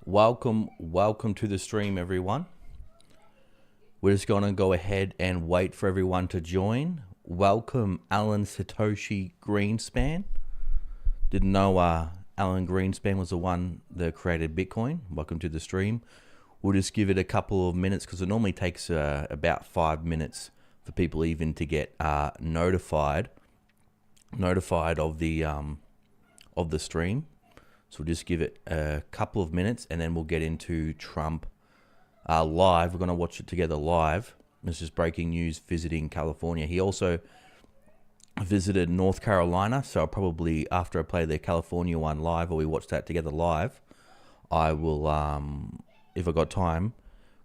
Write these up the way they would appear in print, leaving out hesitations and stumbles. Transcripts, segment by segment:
Welcome to the stream, everyone. We're just going to go ahead and wait for everyone to join. Welcome, Alan Satoshi Greenspan. Didn't know Alan Greenspan was the one that created Bitcoin. Welcome to the stream. We'll just give it a couple of minutes because it normally takes about 5 minutes for people even to get notified of the stream. So we'll just give it a couple of minutes and then we'll get into Trump live. We're going to watch it together live. This is breaking news visiting California. He also visited North Carolina. So I'll probably, after I play the California one live or we watch that together live, I will, if I got time,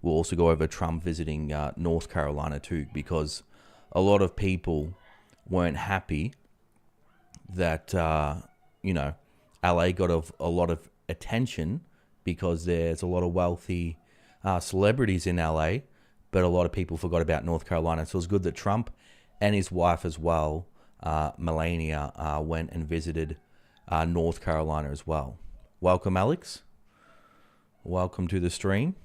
we'll also go over Trump visiting North Carolina too, because a lot of people weren't happy that, LA got a lot of attention because there's a lot of wealthy celebrities in LA, but a lot of people forgot about North Carolina. So it was good that Trump and his wife as well, Melania, went and visited North Carolina as well. Welcome, Alex. Welcome to the stream.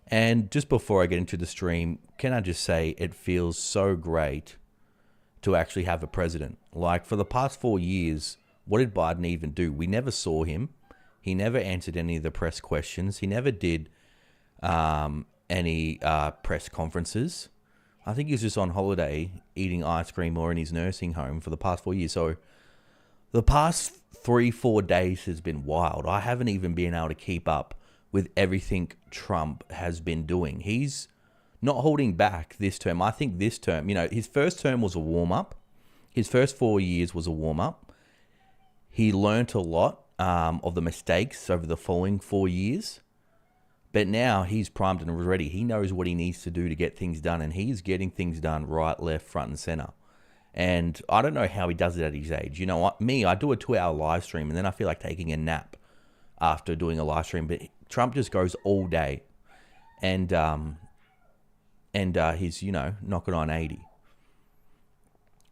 And just before I get into the stream, can I just say it feels so great to actually have a president. Like for the past 4 years, what did Biden even do? We never saw him. He never answered any of the press questions. He never did any press conferences. I think he was just on holiday eating ice cream or in his nursing home for the past 4 years. So the past 3-4 days has been wild. I haven't even been able to keep up with everything Trump has been doing. He's not holding back this term. I think this term, his first term was a warm-up. His first 4 years was a warm-up. He learnt a lot of the mistakes over the following 4 years. But now he's primed and ready. He knows what he needs to do to get things done. And he's getting things done right, left, front, and center. And I don't know how he does it at his age. You know what? Me, I do a 2-hour live stream and then I feel like taking a nap after doing a live stream. But Trump just goes all day. And he's, knocking on 80.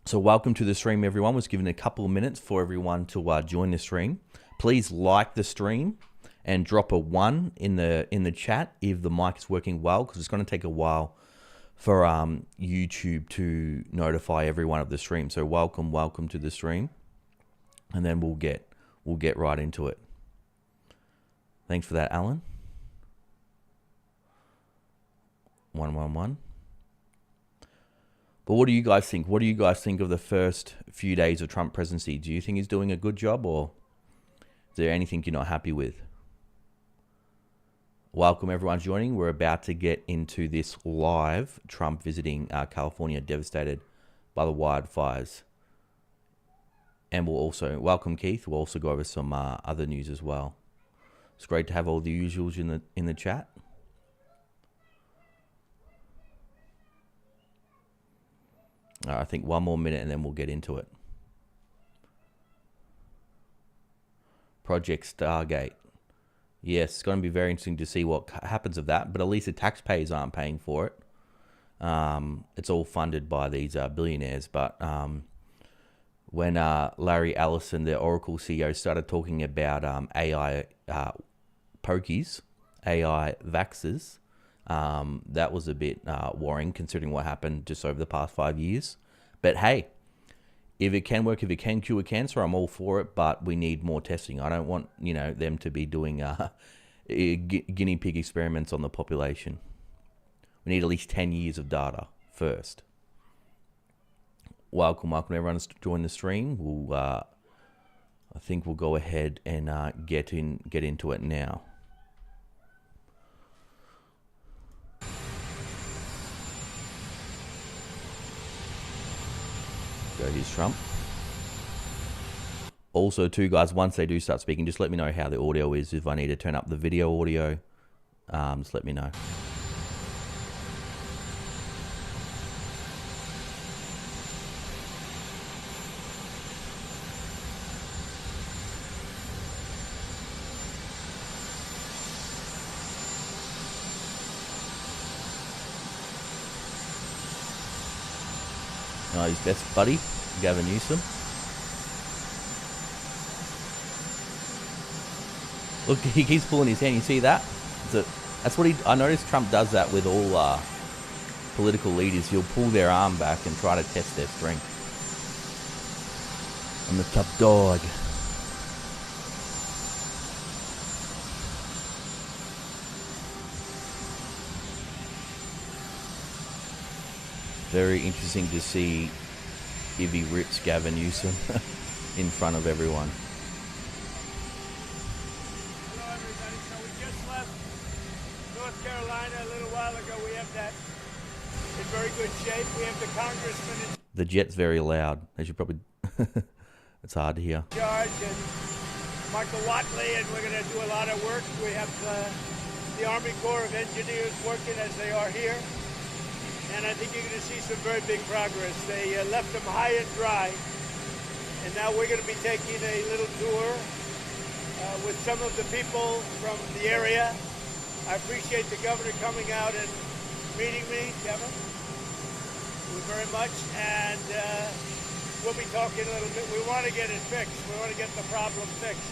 So welcome to the stream, everyone. Was given a couple of minutes for everyone to join the stream. Please like the stream and drop a 1 in the chat if the mic is working well, because it's going to take a while for YouTube to notify everyone of the stream. So welcome to the stream, and then we'll get right into it. Thanks for that, Alan. 111. But what do you guys think? What do you guys think of the first few days of Trump presidency? Do you think he's doing a good job, or is there anything you're not happy with? Welcome everyone joining. We're about to get into this live Trump visiting California, devastated by the wildfires. And we'll also, welcome Keith, we'll also go over some other news as well. It's great to have all the usuals in the chat. I think 1 more minute and then we'll get into it. Project Stargate. Yes, it's going to be very interesting to see what happens of that, but at least the taxpayers aren't paying for it. It's all funded by these billionaires, but when Larry Ellison, the Oracle CEO, started talking about AI pokies, AI vaxxers, that was a bit worrying considering what happened just over the past 5 years. But hey, if it can work, if it can cure cancer, I'm all for it, but we need more testing. I don't want, them to be doing guinea pig experiments on the population. We need at least 10 years of data first. Welcome everyone to join the stream. We'll, I think we'll go ahead and get into it now. Go, here's Trump. Also, too, guys, once they do start speaking, just let me know how the audio is. If I need to turn up the video audio, just let me know. His best buddy, Gavin Newsom. Look, he keeps pulling his hand. You see that? That's what I noticed Trump does that with all political leaders. He'll pull their arm back and try to test their strength. I'm the top dog. Very interesting to see if he rips Gavin Newsom in front of everyone. Hello, everybody. So we just left North Carolina a little while ago. We have that in very good shape. We have the congressman in The jet's very loud, as you probably... It's hard to hear. charge, and Michael Watley, and we're going to do a lot of work. We have the Army Corps of Engineers working as they are here. And I think you're going to see some very big progress. They left them high and dry, and now we're going to be taking a little tour with some of the people from the area. I appreciate the governor coming out and meeting me, Kevin, very much, and we'll be talking a little bit. We want to get it fixed. We want to get the problem fixed,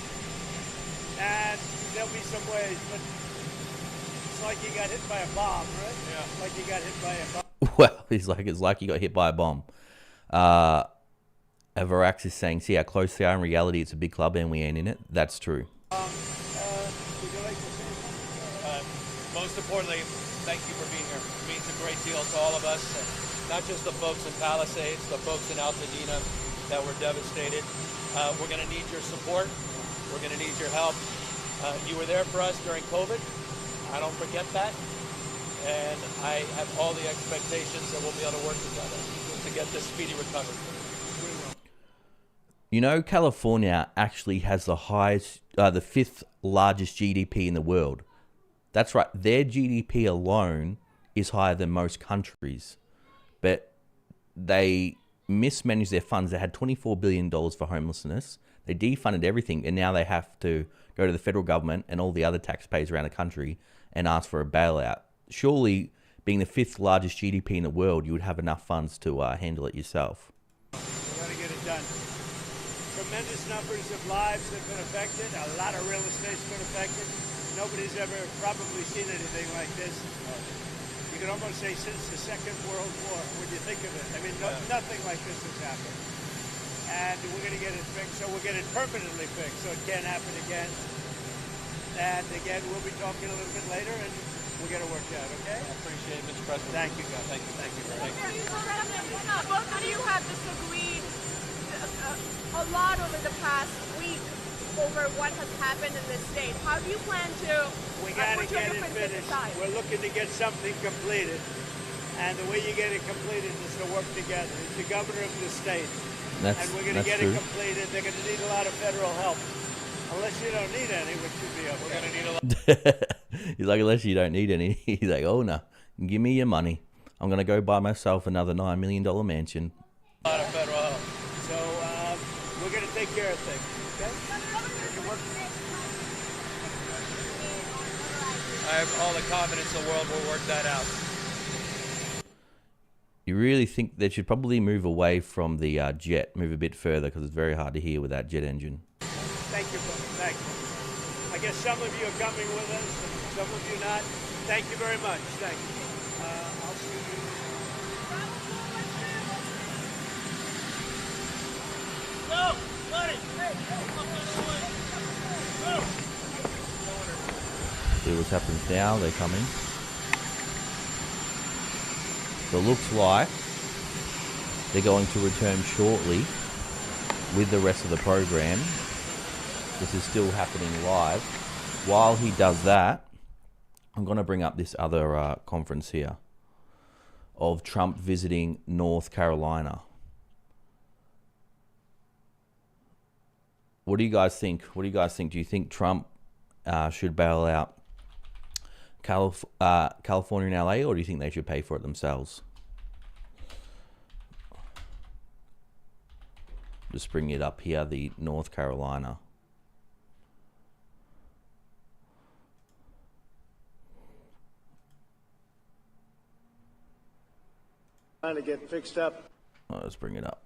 and there'll be some ways, but it's like you got hit by a bomb, right? Yeah. Like you got hit by a bomb. Well, it's like you got hit by a bomb. Avarax is saying, see how close they are. In reality, it's a big club and we ain't in it. That's true. Would you like to say something? Most importantly, thank you for being here. It means a great deal to all of us, and not just the folks in Palisades, the folks in Altadena that were devastated. We're going to need your support. We're going to need your help. You were there for us during COVID. I don't forget that. And I have all the expectations that we'll be able to work together to get this speedy recovery. You know, California actually has the fifth largest GDP in the world. That's right. Their GDP alone is higher than most countries. But they mismanaged their funds. They had $24 billion for homelessness. They defunded everything. And now they have to go to the federal government and all the other taxpayers around the country and ask for a bailout. Surely, being the fifth largest GDP in the world, you would have enough funds to handle it yourself. We got to get it done. Tremendous numbers of lives have been affected. A lot of real estate's been affected. Nobody's ever probably seen anything like this. You could almost say since the Second World War, when you think of it. I mean, nothing like this has happened. And we're going to get it fixed, so we'll get it permanently fixed, so it can't happen again. And again, we'll be talking a little bit later, and we'll get it worked out, okay? I appreciate it, Mr. President. Thank you, guys. Thank you. Thank you. Both of you have disagreed a lot over the past week over what has happened in this state. How do you plan to We got to put your get it differences finished. aside? We're looking to get something completed. And the way you get it completed is to work together. It's the governor of the state. And we're going to get it completed. They're going to need a lot of federal help. Unless you don't need any, which would be okay. We're going to need a lot. He's like, unless you don't need any. He's like, oh no, give me your money. I'm going to go buy myself another $9 million mansion. A lot of federal help. So we're going to take care of things. Okay? I have all the confidence in the world we'll work that out. You really think they should probably move away from the jet, move a bit further, because it's very hard to hear with that jet engine. Thank you, brother. Thank you. I guess some of you are coming with us, and some of you not. Thank you very much. Thank you. I'll see you. Go, buddy. See what's happening now. They're coming. So it looks like they're going to return shortly with the rest of the program. This is still happening live. While he does that, I'm going to bring up this other conference here of Trump visiting North Carolina. What do you guys think? What do you guys think? Do you think Trump should bail out California and LA, or do you think they should pay for it themselves? Just bring it up here, the North Carolina. Trying to get fixed up. Oh, let's bring it up.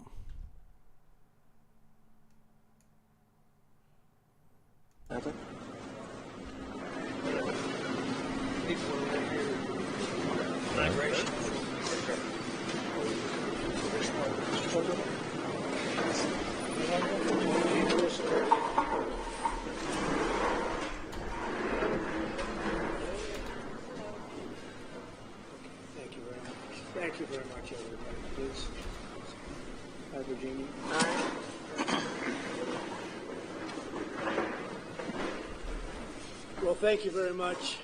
Thank you very much. Thank you very much, everybody. Please. Hi, Virginia. Well, thank you very much.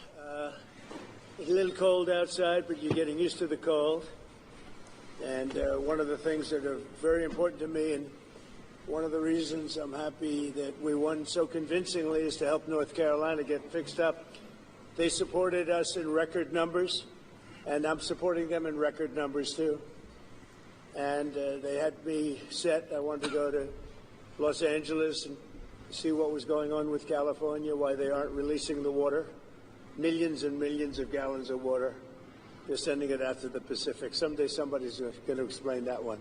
It's a little cold outside, but you're getting used to the cold. And one of the things that are very important to me, and one of the reasons I'm happy that we won so convincingly, is to help North Carolina get fixed up. They supported us in record numbers, and I'm supporting them in record numbers too. And they had me set. I wanted to go to Los Angeles and see what was going on with California, why they aren't releasing the water. Millions and millions of gallons of water. They're sending it out to the Pacific. Someday somebody's going to explain that one.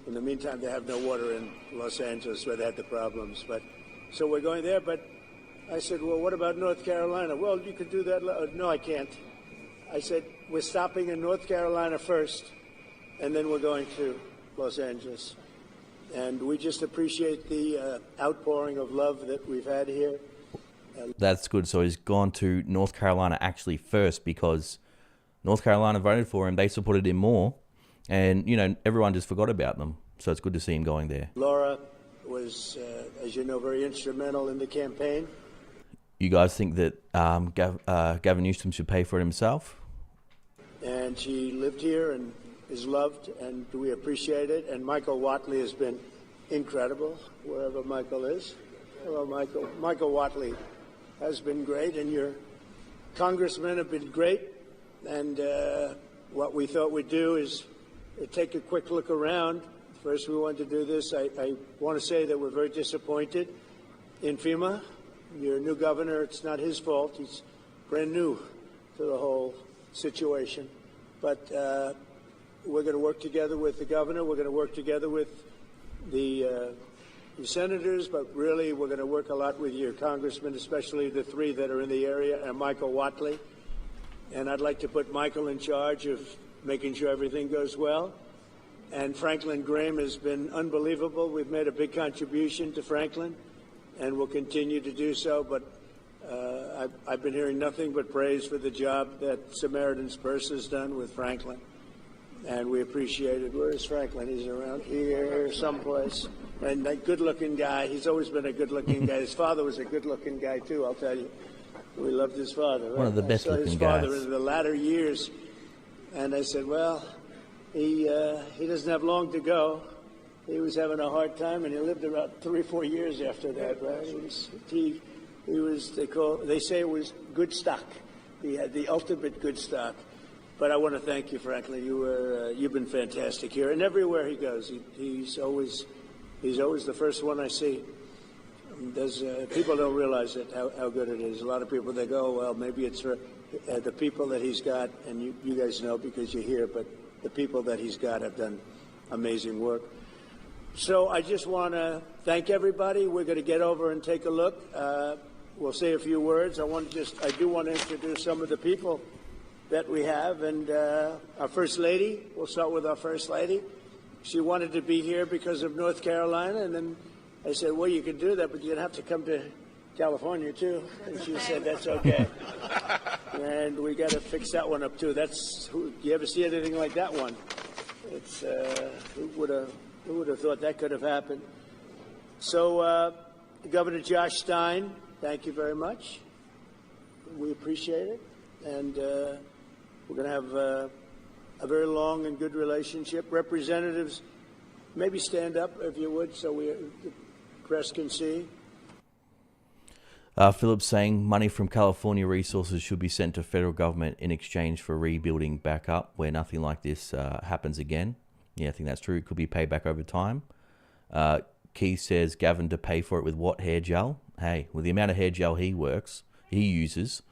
In the meantime, they have no water in Los Angeles where they had the problems. But so we're going there. But I said, well, what about North Carolina? Well, you could do that. No, I can't. I said, we're stopping in North Carolina first, and then we're going to Los Angeles. And we just appreciate the outpouring of love that we've had here. That's good. So he's gone to North Carolina actually first because North Carolina voted for him. They supported him more. And, you know, everyone just forgot about them. So it's good to see him going there. Laura was, as you know, very instrumental in the campaign. You guys think that Gavin Newsom should pay for it himself? And she lived here and is loved, and we appreciate it. And Michael Whatley has been incredible, wherever Michael is. Hello, Michael. Michael Whatley has been great, and your congressmen have been great. And what we thought we'd do is take a quick look around. First, we wanted to do this. I want to say that we're very disappointed in FEMA. Your new governor, it's not his fault. He's brand new to the whole situation. But we're going to work together with the governor. We're going to work together with the senators, but really we're going to work a lot with your congressmen, especially the three that are in the area, and Michael Whatley. And I'd like to put Michael in charge of making sure everything goes well. And Franklin Graham has been unbelievable. We've made a big contribution to Franklin, and we'll continue to do so. But I've been hearing nothing but praise for the job that Samaritan's Purse has done with Franklin. And we appreciate it. Where is Franklin? He's around here someplace. And that good-looking guy, he's always been a good-looking guy. His father was a good-looking guy, too, I'll tell you. We loved his father. Right? One of the best-looking guys. I saw his father in the latter years, and I said, well, he doesn't have long to go. He was having a hard time, and he lived about 3 or 4 years after that, right? They say it was good stock. He had the ultimate good stock. But I want to thank you, Franklin. You've been fantastic here, and everywhere he goes, he's always the first one I see. People don't realize it, how good it is. A lot of people, they go, well, maybe it's for the people that he's got, and you guys know because you're here, but the people that he's got have done amazing work. So I just want to thank everybody. We're going to get over and take a look. We'll say a few words. I do want to introduce some of the people that we have, and our First Lady. We'll start with our First Lady. She wanted to be here because of North Carolina, and then I said, well, you can do that, but you're going to have to come to California, too. And she said, that's okay. And we got to fix that one up, too. You ever see anything like that one? It's who would have thought that could have happened? So, Governor Josh Stein, thank you very much. We appreciate it. And we're going to have a very long and good relationship. Representatives, maybe stand up if you would so the press can see. Philip's saying money from California resources should be sent to federal government in exchange for rebuilding back up where nothing like this happens again. Yeah, I think that's true. It could be paid back over time. Keith says Gavin to pay for it with what hair gel? Hey, with the amount of hair gel he uses,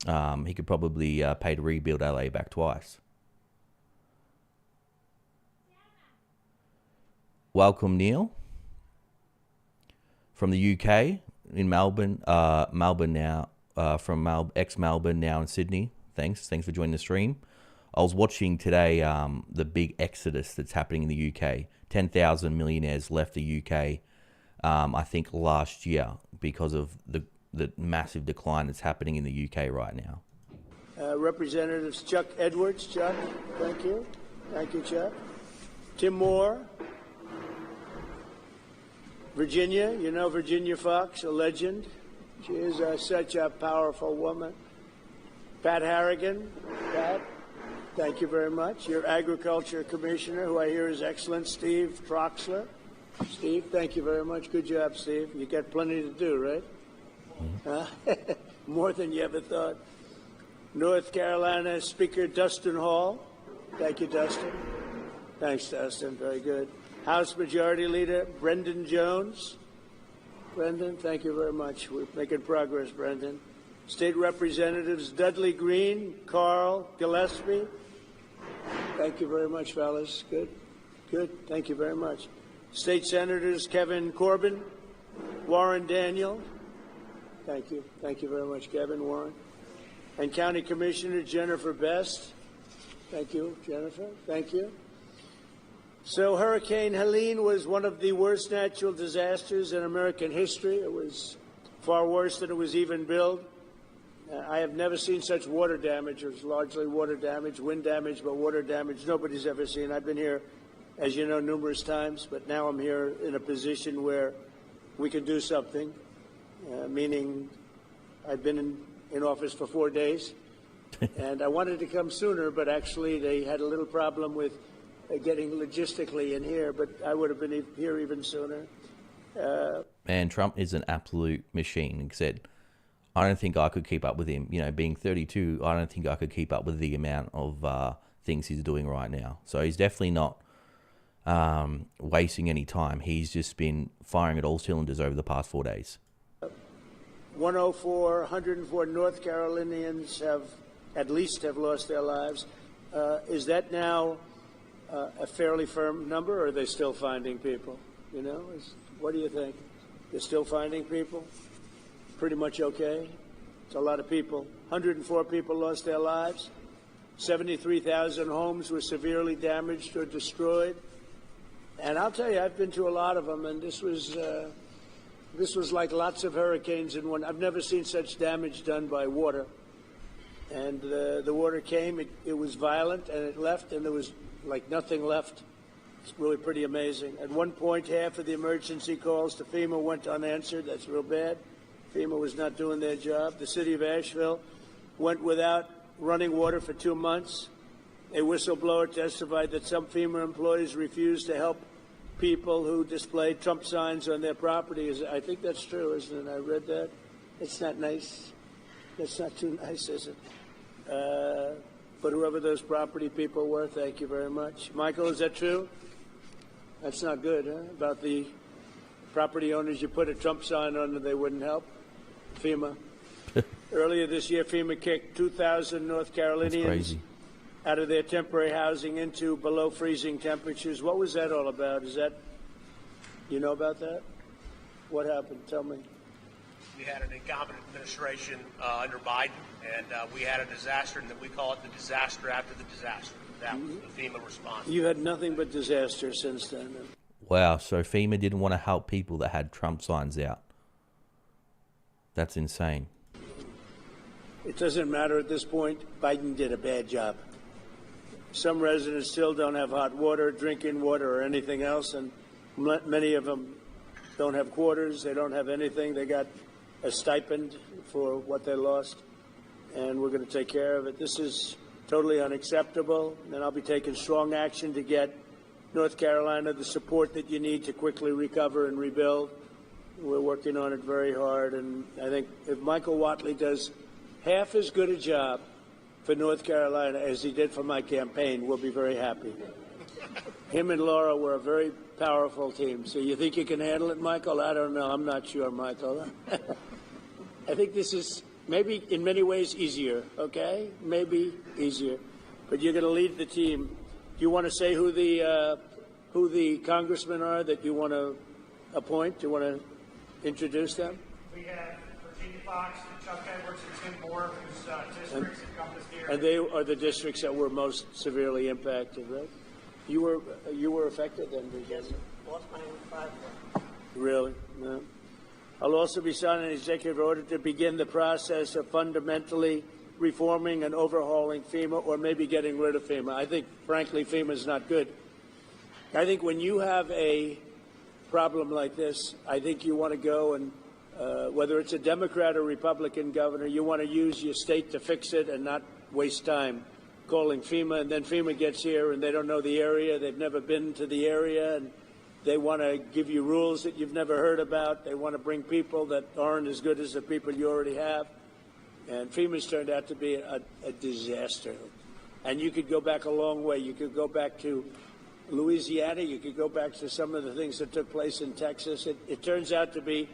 he could probably pay to rebuild LA back twice. Welcome, Neil. From the UK, in Melbourne, Melbourne now, from ex-Melbourne, now in Sydney. Thanks for joining the stream. I was watching today the big exodus that's happening in the UK. 10,000 millionaires left the UK, I think, last year because of the massive decline that's happening in the UK right now. Representatives Chuck Edwards. Chuck, thank you. Thank you, Chuck. Tim Moore. Virginia, you know Virginia Fox, a legend. She is such a powerful woman. Pat Harrigan. Pat, thank you very much. Your Agriculture Commissioner, who I hear is excellent, Steve Troxler. Steve, thank you very much. Good job, Steve. You got plenty to do, right? More than you ever thought. North Carolina Speaker Dustin Hall. Thank you, Dustin. Thanks, Dustin. Very good. House Majority Leader Brendan Jones. Brendan, thank you very much. We're making progress, Brendan. State Representatives Dudley Green, Carl Gillespie. Thank you very much, fellas. Good. Good. Thank you very much. State Senators Kevin Corbin, Warren Daniel. Thank you. Thank you very much, Kevin, Warren. And County Commissioner Jennifer Best. Thank you, Jennifer. Thank you. So Hurricane Helene was one of the worst natural disasters in American history. It was far worse than it was even billed. I have never seen such water damage. It was largely water damage, wind damage, but water damage nobody's ever seen. I've been here, as you know, numerous times, but now I'm here in a position where we can do something, meaning I've been in office for 4 days, and I wanted to come sooner, but actually they had a little problem with getting logistically in here, but I would have been here even sooner. Man, Trump is an absolute machine. Except I don't think I could keep up with him. You know, being 32, I don't think I could keep up with the amount of things he's doing right now. So he's definitely not wasting any time. He's just been firing at all cylinders over the past 4 days. 104 North Carolinians have lost their lives. Is that now a fairly firm number, or are they still finding people? You know, what do you think? They're still finding people? Pretty much okay? It's a lot of people. 104 people lost their lives. 73,000 homes were severely damaged or destroyed. And I'll tell you, I've been to a lot of them, and this was like lots of hurricanes in one. I've never seen such damage done by water. And the water came, it was violent, and it left, and there was like nothing left. It's really pretty amazing. At one point, half of the emergency calls to FEMA went unanswered. That's real bad. FEMA was not doing their job. The city of Asheville went without running water for 2 months. A whistleblower testified that some FEMA employees refused to help people who displayed Trump signs on their property. I think that's true, isn't it? I read that. It's not nice. That's not too nice, is it? But whoever those property people were, thank you very much. Michael, is that true? That's not good, huh? About the property owners you put a Trump sign on and they wouldn't help? FEMA. Earlier this year, FEMA kicked 2,000 North Carolinians out of their temporary housing into below freezing temperatures. What was that all about? You know about that? What happened? Tell me. We had an incompetent administration under Biden, and we had a disaster, and we call it the disaster after the disaster. That was the FEMA response. You had nothing but disaster since then. Wow, so FEMA didn't want to help people that had Trump signs out. That's insane. It doesn't matter at this point. Biden did a bad job. Some residents still don't have hot water, drinking water, or anything else, and many of them don't have quarters. They don't have anything. They got a stipend for what they lost, and we're going to take care of it. This is totally unacceptable, and I'll be taking strong action to get North Carolina the support that you need to quickly recover and rebuild. We're working on it very hard, and I think if Michael Whatley does half as good a job for North Carolina as he did for my campaign, we'll be very happy. Him and Laura were a very powerful team. So you think you can handle it, Michael? I don't know. I'm not sure, Michael. I think this is maybe in many ways easier, okay? Maybe easier. But you're going to lead the team. Do you want to say who the congressmen are that you want to appoint? Do you want to introduce them? We have Virginia Fox, Chuck Edwards, and Tim Moore, whose districts encompass here. And they are the districts that were most severely impacted, right? You were affected then, did you? Yes, sir. Lost my 5 months. Really? No. I'll also be signing an executive order to begin the process of fundamentally reforming and overhauling FEMA, or maybe getting rid of FEMA. I think, frankly, FEMA is not good. I think when you have a problem like this, I think you want to go and, whether it's a Democrat or Republican governor, you want to use your state to fix it and not waste time calling FEMA. And then FEMA gets here and they don't know the area, they've never been to the area, and they want to give you rules that you've never heard about. They want to bring people that aren't as good as the people you already have. And FEMA's turned out to be a disaster. And you could go back a long way. You could go back to Louisiana. You could go back to some of the things that took place in Texas. It turns out to be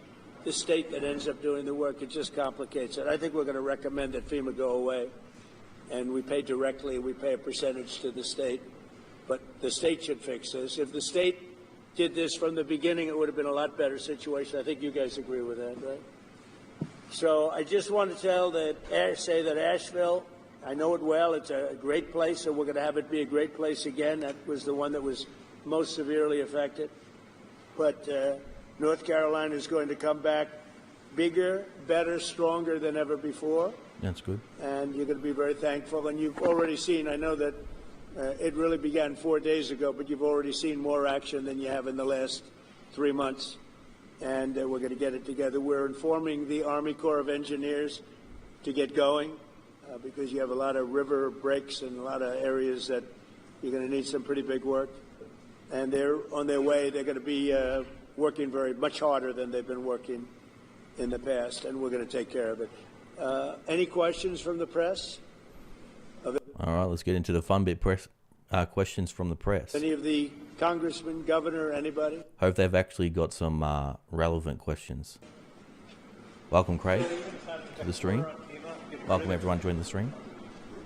the state that ends up doing the work. It just complicates it. I think we're going to recommend that FEMA go away. And we pay directly. We pay a percentage to the state. But the state should fix this. If the state did this from the beginning, it would have been a lot better situation. I think you guys agree with that, right? So I just want to say that Asheville, I know it well. It's a great place, and we're going to have it be a great place again. That was the one that was most severely affected. But North Carolina is going to come back bigger, better, stronger than ever before. That's good. And you're going to be very thankful. And you've already seen, I know that it really began 4 days ago, but you've already seen more action than you have in the last 3 months. And we're going to get it together. We're informing the Army Corps of Engineers to get going because you have a lot of river breaks and a lot of areas that you're going to need some pretty big work. And they're on their way. They're going to be working much harder than they've been working in the past, and we're going to take care of it. Any questions from the press? All right, let's get into the fun bit. Questions from the press. Any of the congressman, governor, anybody? Hope they've actually got some relevant questions. Welcome, Craig, to the stream. Welcome, everyone, join the stream.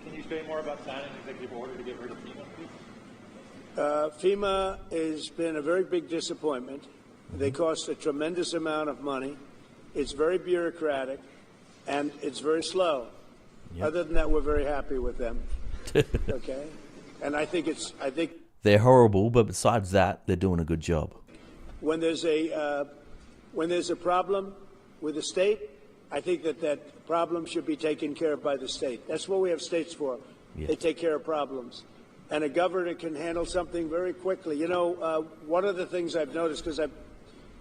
Can you say more about signing an executive order to get rid of FEMA, please? FEMA has been a very big disappointment. They cost a tremendous amount of money. It's very bureaucratic, and it's very slow. Yep. Other than that, we're very happy with them. Okay? And I think they're horrible, but besides that, they're doing a good job. When there's a problem with the state, I think that problem should be taken care of by the state. That's what we have states for. Yeah. They take care of problems. And a governor can handle something very quickly. You know, one of the things I've noticed, because I've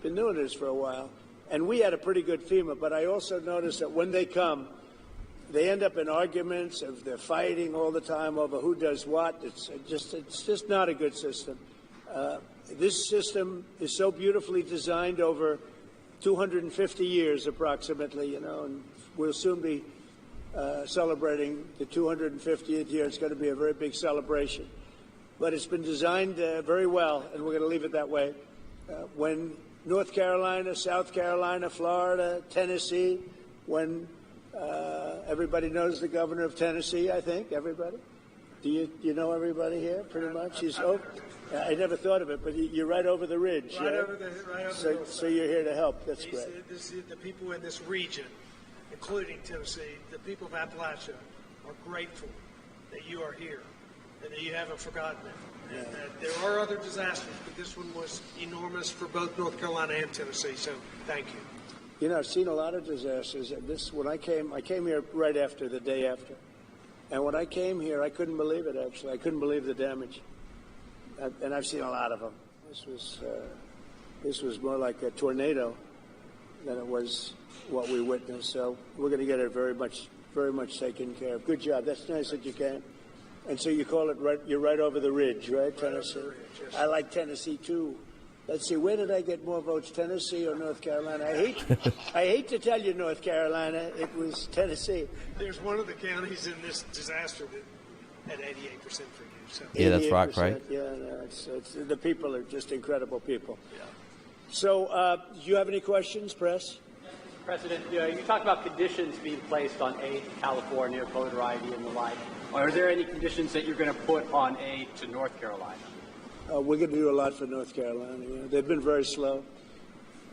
been doing this for a while, and we had a pretty good FEMA, but I also noticed that when they come, they end up in arguments. They're fighting all the time over who does what. It's just not a good system. This system is so beautifully designed over 250 years approximately, you know, and we'll soon be celebrating the 250th year. It's going to be a very big celebration. But it's been designed very well, and we're going to leave it that way. When North Carolina, South Carolina, Florida, Tennessee, when everybody knows the governor of Tennessee, I think. Everybody? Do you know everybody here, pretty much? I never thought of it, but you're right over the ridge. Right over the So you're here to help. That's great. The people in this region, including Tennessee, the people of Appalachia, are grateful that you are here and that you haven't forgotten it. Yeah. And that there are other disasters, but this one was enormous for both North Carolina and Tennessee, so thank you. You know, I've seen a lot of disasters. When I came here right after, the day after. And when I came here, I couldn't believe it, actually. I couldn't believe the damage. And I've seen a lot of them. This was more like a tornado than it was what we witnessed. So we're going to get it very much taken care of. Good job. That's nice that you came. And so you call it you're right over the ridge, right, Tennessee? Right, yes. I like Tennessee, too. Let's see, where did I get more votes, Tennessee or North Carolina? I hate to tell you, North Carolina, it was Tennessee. There's one of the counties in this disaster that had 88% for you. So. Yeah, that's right, Craig. Yeah, no, the people are just incredible people. Yeah. So, do you have any questions, press? President, you talked about conditions being placed on aid to California, voter ID and the like. Are there any conditions that you're going to put on aid to North Carolina? We're going to do a lot for North Carolina. You know, they've been very slow.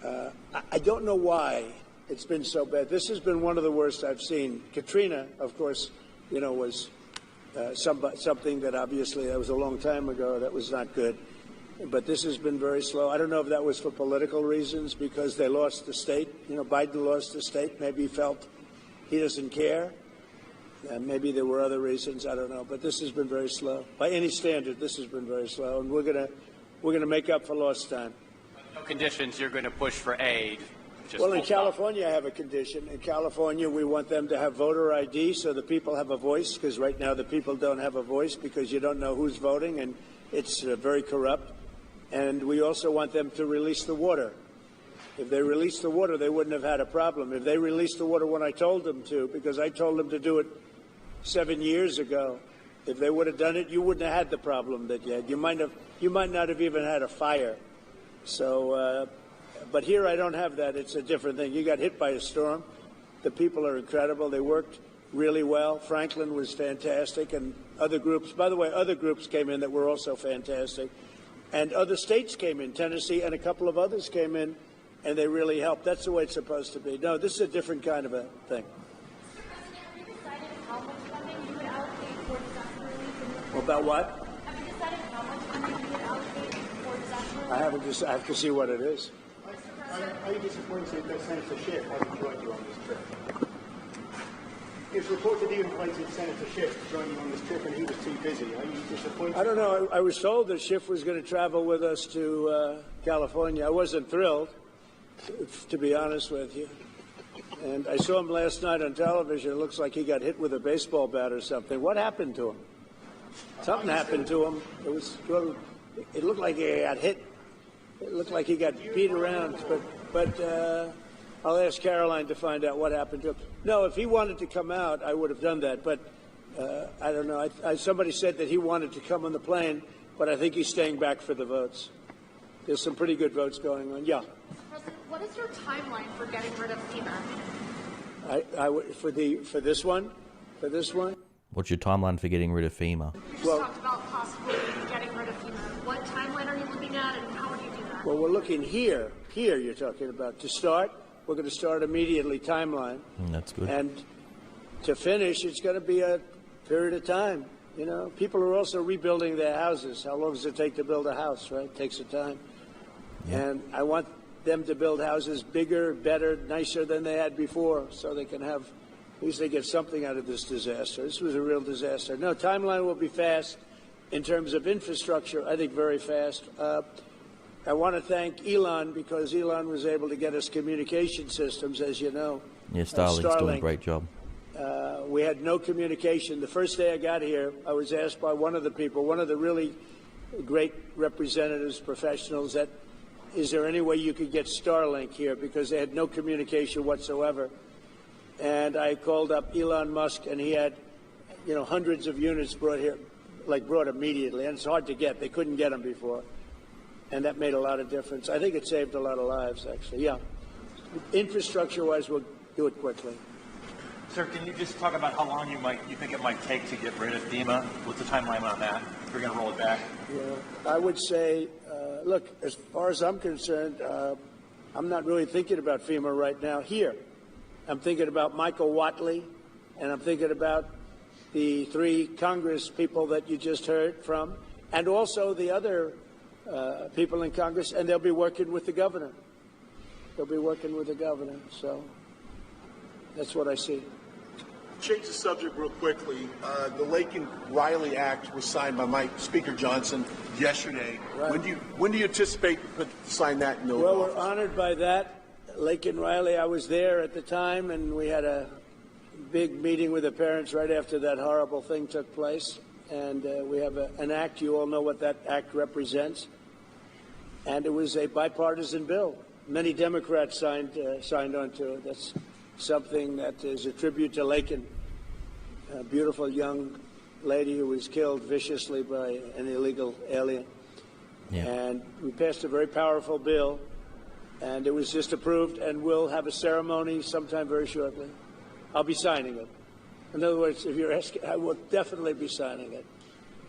I don't know why it's been so bad. This has been one of the worst I've seen. Katrina, of course, you know, was something that obviously that was a long time ago. That was not good. But this has been very slow. I don't know if that was for political reasons because they lost the state. You know, Biden lost the state. Maybe he felt he doesn't care. Maybe there were other reasons. I don't know. But this has been very slow. By any standard, this has been very slow. And we're gonna make up for lost time. No conditions. You're going to push for aid. Well, in California, I have a condition. In California, we want them to have voter ID so the people have a voice, because right now the people don't have a voice because you don't know who's voting, and it's very corrupt. And we also want them to release the water. If they released the water, they wouldn't have had a problem. If they released the water when I told them to, because I told them to do it 7 years ago, if they would have done it, you wouldn't have had the problem that you had. You might not have even had a fire. So, but here I don't have that. It's a different thing. You got hit by a storm. The people are incredible. They worked really well. Franklin was fantastic, and other groups. By the way, other groups came in that were also fantastic, and other states came in. Tennessee and a couple of others came in, and they really helped. That's the way it's supposed to be. No, this is a different kind of a thing. Have you decided how much funding you would allocate for disaster relief? About what? Have you decided how much funding you would allocate for disaster relief? I haven't. I have to see what it is. Are you disappointed that Senator Schiff hasn't joined you on this trip? It's reported he invited Senator Schiff to join you on this trip and he was too busy. Are you disappointed? I don't know. I was told that Schiff was going to travel with us to California. I wasn't thrilled, to be honest with you. And I saw him last night on television. It looks like he got hit with a baseball bat or something. What happened to him? Something happened to him. It looked like he got hit. It looked like he got beat around, but I'll ask Caroline to find out what happened to him. No, if he wanted to come out, I would have done that, but I don't know. Somebody said that he wanted to come on the plane, but I think he's staying back for the votes. There's some pretty good votes going on. Yeah. President, what is your timeline for getting rid of FEMA? For this one? What's your timeline for getting rid of FEMA? You just talked about possibly getting rid of FEMA. What timeline are you looking at, and how would you do that? Well, we're looking here. Here, you're talking about. To start, we're going to start immediately, timeline. That's good. And to finish, it's going to be a period of time. You know, people are also rebuilding their houses. How long does it take to build a house, right? It takes a time. Yeah. And I want them to build houses bigger, better, nicer than they had before, so they can have, at least they get something out of this disaster. This was a real disaster. No, timeline will be fast. In terms of infrastructure, I think very fast. I want to thank Elon because Elon was able to get us communication systems, as you know. Yeah, Starlink's doing a great job. We had no communication. The first day I got here, I was asked by one of the people, one of the really great representatives, professionals, that is there any way you could get Starlink here, because they had no communication whatsoever. And I called up Elon Musk, and he had, hundreds of units brought here, brought immediately. And it's hard to get. They couldn't get them before. And that made a lot of difference. I think it saved a lot of lives, actually. Yeah. Infrastructure-wise, we'll do it quickly. Sir, can you just talk about how long you think it might take to get rid of FEMA? What's the timeline on that? If we're going to roll it back. Yeah, I would say, look, as far as I'm concerned, I'm not really thinking about FEMA right now here. I'm thinking about Michael Watley, and I'm thinking about the 3 Congress people that you just heard from, and also the other people in Congress, and they'll be working with the governor. So that's what I see. Change the subject real quickly. The Laken Riley Act was signed by Speaker Johnson yesterday. Right. When do you anticipate sign that into law? Well, we're honored by that. Laken Riley, I was there at the time, and we had a big meeting with the parents right after that horrible thing took place. And we have an act. You all know what that act represents. And it was a bipartisan bill. Many Democrats signed onto it. That's something that is a tribute to Laken, a beautiful young lady who was killed viciously by an illegal alien. Yeah. And we passed a very powerful bill, and it was just approved, and we'll have a ceremony sometime very shortly. I'll be signing it. In other words, if you're asking, I will definitely be signing it.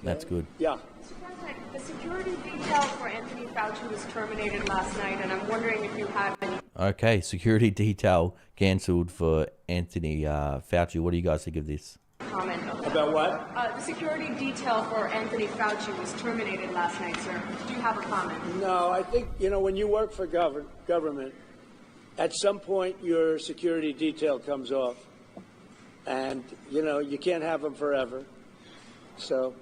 That's good. Yeah. Mr. President, the security detail for Anthony Fauci was terminated last night, and I'm wondering if you had any. Okay, security detail cancelled for Anthony Fauci. What do you guys think of this? Comment. About what? The security detail for Anthony Fauci was terminated last night, sir. Do you have a comment? No, I think, when you work for government, at some point your security detail comes off. And, you can't have them forever. So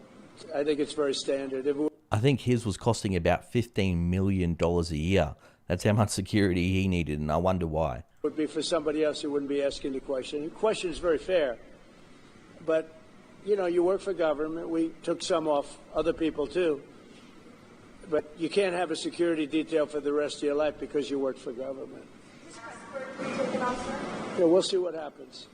I think it's very standard. I think his was costing about $15 million a year. That's how much security he needed, and I wonder why. It would be for somebody else who wouldn't be asking the question. The question is very fair. But, you work for government. We took some off other people, too. But you can't have a security detail for the rest of your life because you work for government. Yeah, we'll see what happens.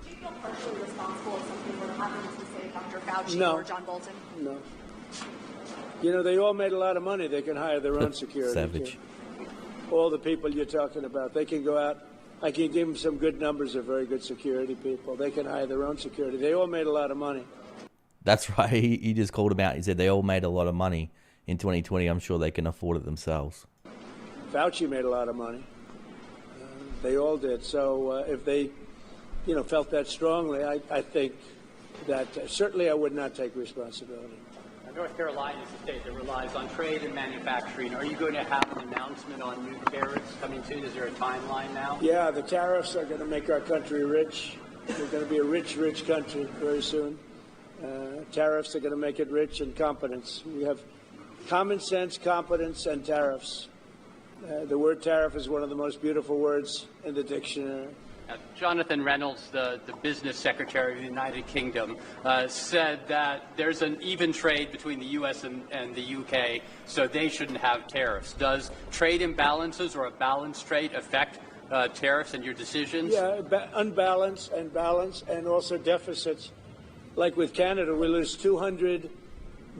Would you feel partially responsible if something were to happen to, say, Dr. Fauci No. or John Bolton? No. They all made a lot of money. They can hire their own security. Savage. Too. All the people you're talking about, they can go out. I can give them some good numbers of very good security people. They can hire their own security. They all made a lot of money. That's right. He just called them out. He said they all made a lot of money in 2020. I'm sure they can afford it themselves. Fauci made a lot of money. They all did. So if they, felt that strongly, I think that certainly I would not take responsibility. North Carolina is a state that relies on trade and manufacturing. Are you going to have an announcement on new tariffs coming soon? Is there a timeline now? Yeah, the tariffs are going to make our country rich. We're going to be a rich, rich country very soon. Tariffs are going to make it rich and competence. We have common sense, competence, and tariffs. The word tariff is one of the most beautiful words in the dictionary. Jonathan Reynolds, the business secretary of the United Kingdom, said that there's an even trade between the U.S. and the U.K., so they shouldn't have tariffs. Does trade imbalances or a balanced trade affect tariffs and your decisions? Yeah, unbalanced and balanced, and also deficits. Like with Canada, we lose $200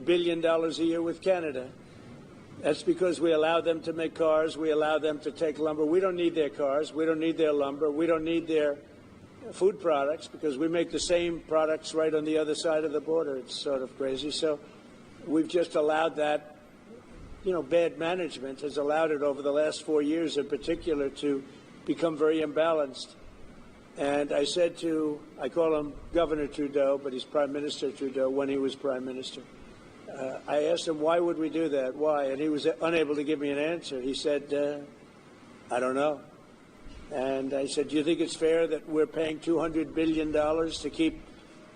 billion a year with Canada. That's because we allow them to make cars. We allow them to take lumber. We don't need their cars. We don't need their lumber. We don't need their food products because we make the same products right on the other side of the border. It's sort of crazy. So we've just allowed that, bad management has allowed it over the last 4 years in particular to become very imbalanced. And I said I call him Governor Trudeau, but he's Prime Minister Trudeau when he was Prime Minister. I asked him, why would we do that? Why? And he was unable to give me an answer. He said, I don't know. And I said, do you think it's fair that we're paying $200 billion to keep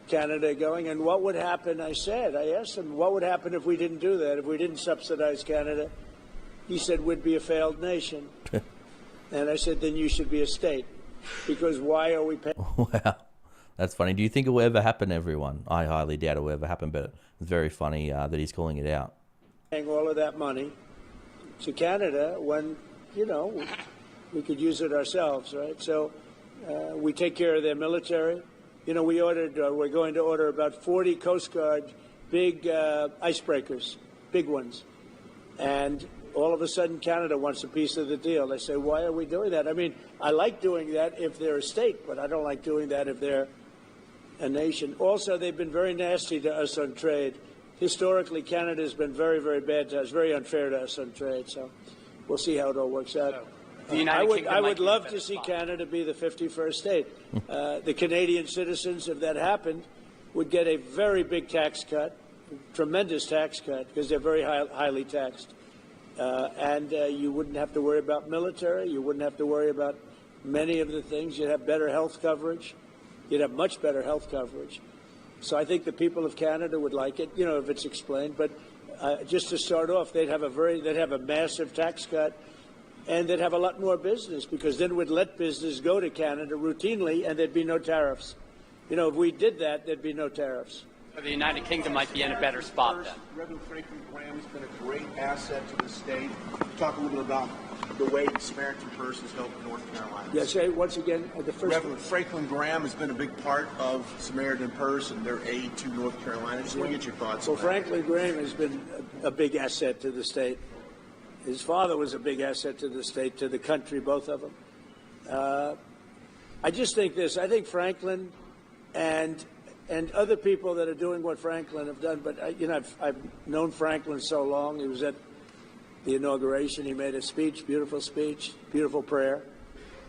Canada going? And what would happen, I asked him, what would happen if we didn't do that, if we didn't subsidize Canada? He said, we'd be a failed nation. And I said, then you should be a state. Because why are we paying? Wow. That's funny. Do you think it will ever happen, everyone? I highly doubt it will ever happen, but it's very funny that he's calling it out. Paying all of that money to Canada when, we could use it ourselves, right? So we take care of their military. We're going to order about 40 Coast Guard big icebreakers, big ones. And all of a sudden, Canada wants a piece of the deal. They say, why are we doing that? I mean, I like doing that if they're a state, but I don't like doing that if they're a nation. Also, they've been very nasty to us on trade. Historically, Canada has been very, very bad to us, very unfair to us on trade. So we'll see how it all works out. I would love to see Canada be the 51st state. The Canadian citizens, if that happened, would get a very big tax cut, tremendous tax cut, because they're very highly taxed. And you wouldn't have to worry about military. You wouldn't have to worry about many of the things. You'd have better health coverage. You'd have much better health coverage. So I think the people of Canada would like it, if it's explained. But just to start off, they'd have a massive tax cut, and they'd have a lot more business because then we'd let business go to Canada routinely, and there'd be no tariffs. If we did that, there'd be no tariffs. The United Kingdom might be in a better spot then. Reverend Franklin Graham has been a great asset to the state. Talk a little bit about the way the Samaritan Purse has helped North Carolina. Yeah, say once again, the first Reverend Franklin Graham has been a big part of Samaritan Purse and their aid to North Carolina. Just want to get your thoughts on that. Well, Franklin Graham has been a big asset to the state. His father was a big asset to the state, to the country, both of them. I just think this. I think Franklin and other people that are doing what Franklin have done. But I've known Franklin so long. He was at the inauguration. He made a speech, beautiful prayer.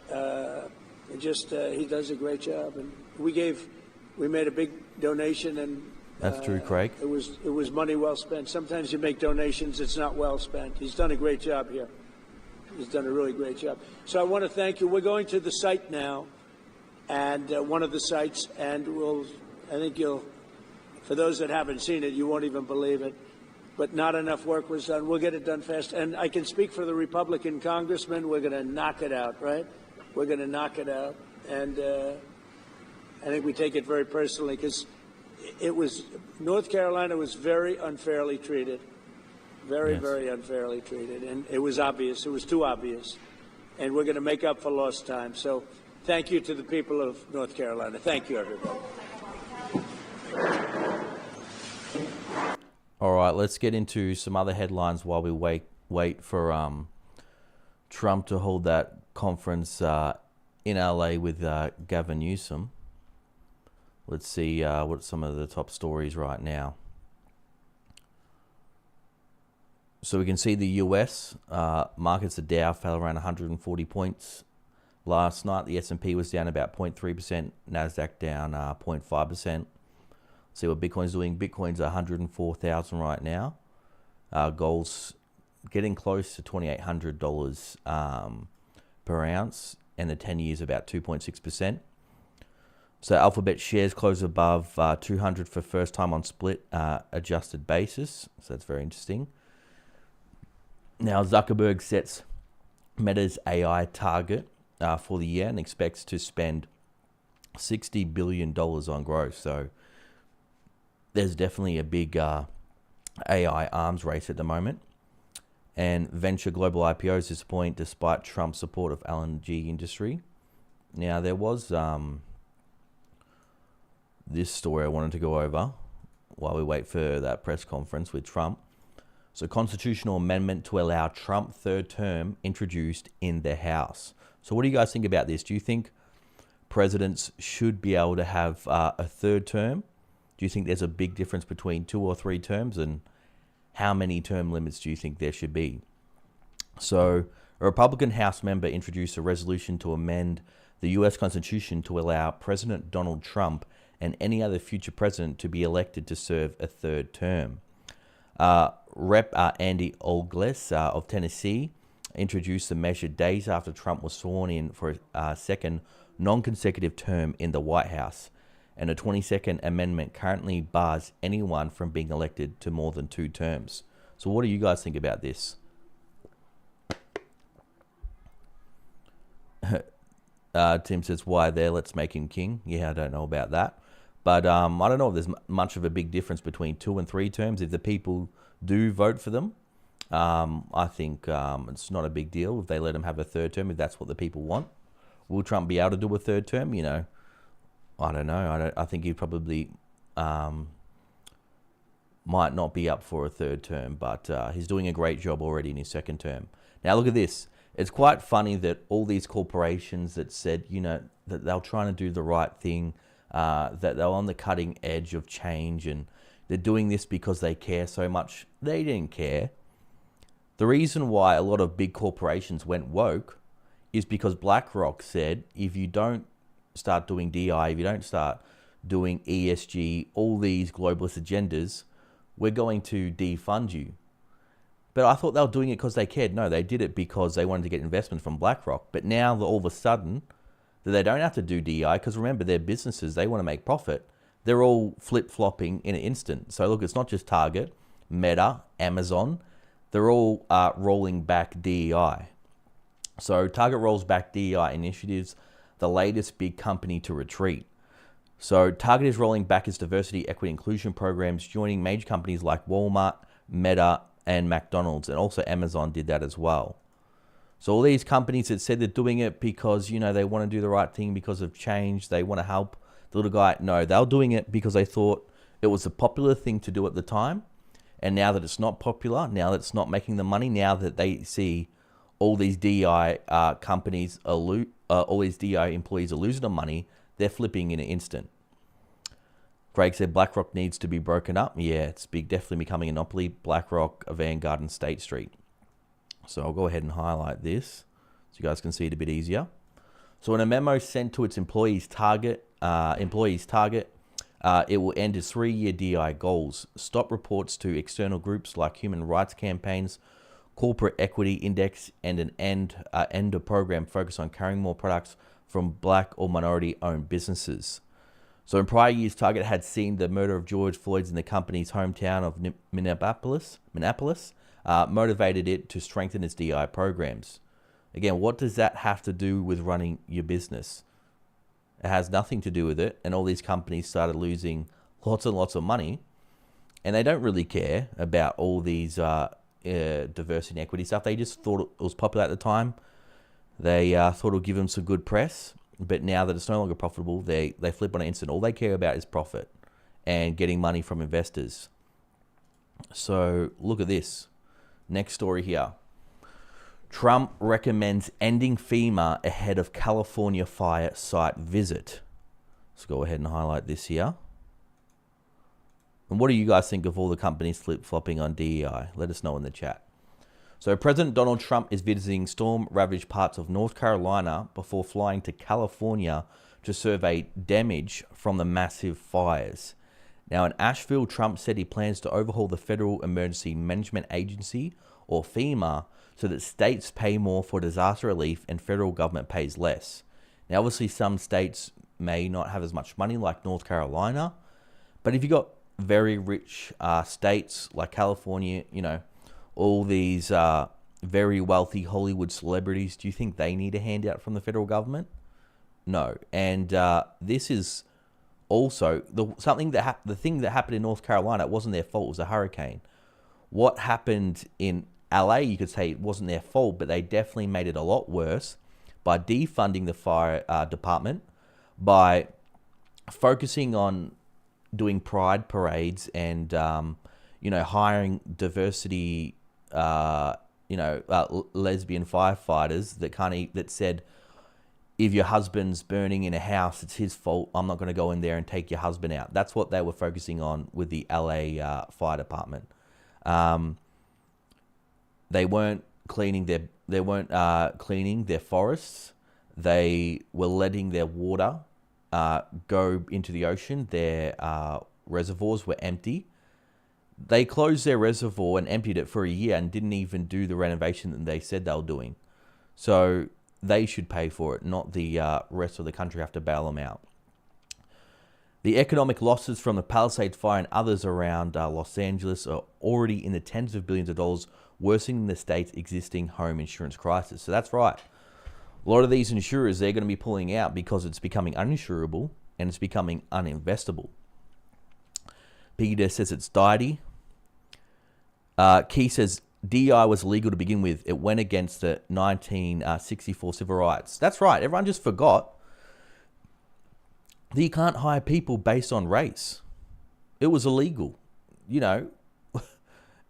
He does a great job. And we gave we made a big donation, and That's true, Craig. it was money well spent. Sometimes you make donations, it's not well spent. He's done a great job here. He's done a really great job. So I want to thank you. We're going to the site now, and one of the sites, and I think for those that haven't seen it, you won't even believe it. But not enough work was done. We'll get it done fast. And I can speak for the Republican congressman. We're going to knock it out, right? We're going to knock it out. And I think we take it very personally because North Carolina was very unfairly treated. Very unfairly treated. And it was obvious. It was too obvious. And we're going to make up for lost time. So thank you to the people of North Carolina. Thank you, everybody. All right, let's get into some other headlines while we wait for Trump to hold that conference in LA with Gavin Newsom. Let's see what some of the top stories right now. So we can see the US markets, the Dow fell around 140 points last night. The S&P was down about 0.3%, NASDAQ down 0.5%. See what Bitcoin's doing. Bitcoin's 104,000 right now. Gold's getting close to $2,800 per ounce, and the 10 years about 2.6%. So Alphabet shares close above 200 for first time on split adjusted basis. So that's very interesting. Now Zuckerberg sets Meta's AI target for the year and expects to spend $60 billion on growth. So there's definitely a big AI arms race at the moment. And venture global IPOs disappoint despite Trump's support of LNG industry. Now there was this story I wanted to go over while we wait for that press conference with Trump. So constitutional amendment to allow Trump third term introduced in the House. So what do you guys think about this? Do you think presidents should be able to have a third term? Do you think there's a big difference between 2 or 3 terms? And how many term limits do you think there should be? So a Republican House member introduced a resolution to amend the U.S. Constitution to allow President Donald Trump and any other future president to be elected to serve a third term. Rep. Andy Ogles of Tennessee introduced the measure days after Trump was sworn in for a second non-consecutive term in the White House. And a 22nd Amendment currently bars anyone from being elected to more than 2 terms. So what do you guys think about this? Tim says, why there? Let's make him king. Yeah, I don't know about that. But I don't know if there's much of a big difference between 2 and 3 terms. If the people do vote for them, I think it's not a big deal if they let him have a third term, if that's what the people want. Will Trump be able to do a third term? You know, I don't know. I think he probably might not be up for a third term, but he's doing a great job already in his second term. Now look at this. It's quite funny that all these corporations that said, you know, that they're trying to do the right thing, that they're on the cutting edge of change, and they're doing this because they care so much. They didn't care. The reason why a lot of big corporations went woke is because BlackRock said, if you don't start doing DI, if you don't start doing ESG, all these globalist agendas, we're going to defund you. But I thought they were doing it because they cared. No, they did it because they wanted to get investment from BlackRock. But now all of a sudden, that they don't have to do DI, because remember, they're businesses, they want to make profit. They're all flip-flopping in an instant. So look, it's not just Target, Meta, Amazon. They're all rolling back DEI. So Target rolls back DEI initiatives, the latest big company to retreat. So Target is rolling back its diversity, equity, inclusion programs, joining major companies like Walmart, Meta, and McDonald's, and also Amazon did that as well. So all these companies that said they're doing it because, you know, they want to do the right thing because of change, they want to help the little guy. No, they were doing it because they thought it was a popular thing to do at the time. And now that it's not popular, now that it's not making the money, now that they see all these DEI companies, all these DEI employees are losing the money, they're flipping in an instant. Craig said BlackRock needs to be broken up. Yeah, it's definitely becoming a monopoly. BlackRock, Vanguard, and State Street. So I'll go ahead and highlight this so you guys can see it a bit easier. So in a memo sent to its employees Target, It will end its 3-year DI goals, stop reports to external groups like human rights campaigns, corporate equity index, and end a program focused on carrying more products from black or minority-owned businesses. So in prior years, Target had seen the murder of George Floyd in the company's hometown of Minneapolis, motivated it to strengthen its DI programs. Again, what does that have to do with running your business? It has nothing to do with it, and all these companies started losing lots and lots of money, and they don't really care about all these diversity and equity stuff. They just thought it was popular at the time. They thought it would give them some good press. But now that it's no longer profitable, they flip on an instant. All they care about is profit and getting money from investors. So look at this. Next story here. Trump recommends ending FEMA ahead of California fire site visit. Let's go ahead and highlight this here. And what do you guys think of all the companies flip-flopping on DEI? Let us know in the chat. So President Donald Trump is visiting storm-ravaged parts of North Carolina before flying to California to survey damage from the massive fires. Now in Asheville, Trump said he plans to overhaul the Federal Emergency Management Agency, or FEMA, so that states pay more for disaster relief and federal government pays less. Now obviously some states may not have as much money like North Carolina, but if you've got very rich states like California, you know, all these very wealthy Hollywood celebrities, do you think they need a handout from the federal government? No. And this is also the thing that happened in North Carolina. It wasn't their fault. It was a hurricane. What happened in LA, you could say it wasn't their fault, but they definitely made it a lot worse by defunding the fire department, by focusing on doing pride parades and hiring diversity lesbian firefighters that said, if your husband's burning in a house, it's his fault. I'm not going to go in there and take your husband out. That's what they were focusing on with the LA fire department. They weren't cleaning their forests. They were letting their water go into the ocean. Their reservoirs were empty. They closed their reservoir and emptied it for a year and didn't even do the renovation that they said they were doing. So they should pay for it, not the rest of the country have to bail them out. The economic losses from the Palisades fire and others around Los Angeles are already in the tens of billions of dollars, worsening the state's existing home insurance crisis. So that's right. A lot of these insurers, they're going to be pulling out because it's becoming uninsurable and it's becoming uninvestable. Peter says it's Diety. Key says DEI was illegal to begin with. It went against the 1964 civil rights. That's right. Everyone just forgot that you can't hire people based on race. It was illegal. You know,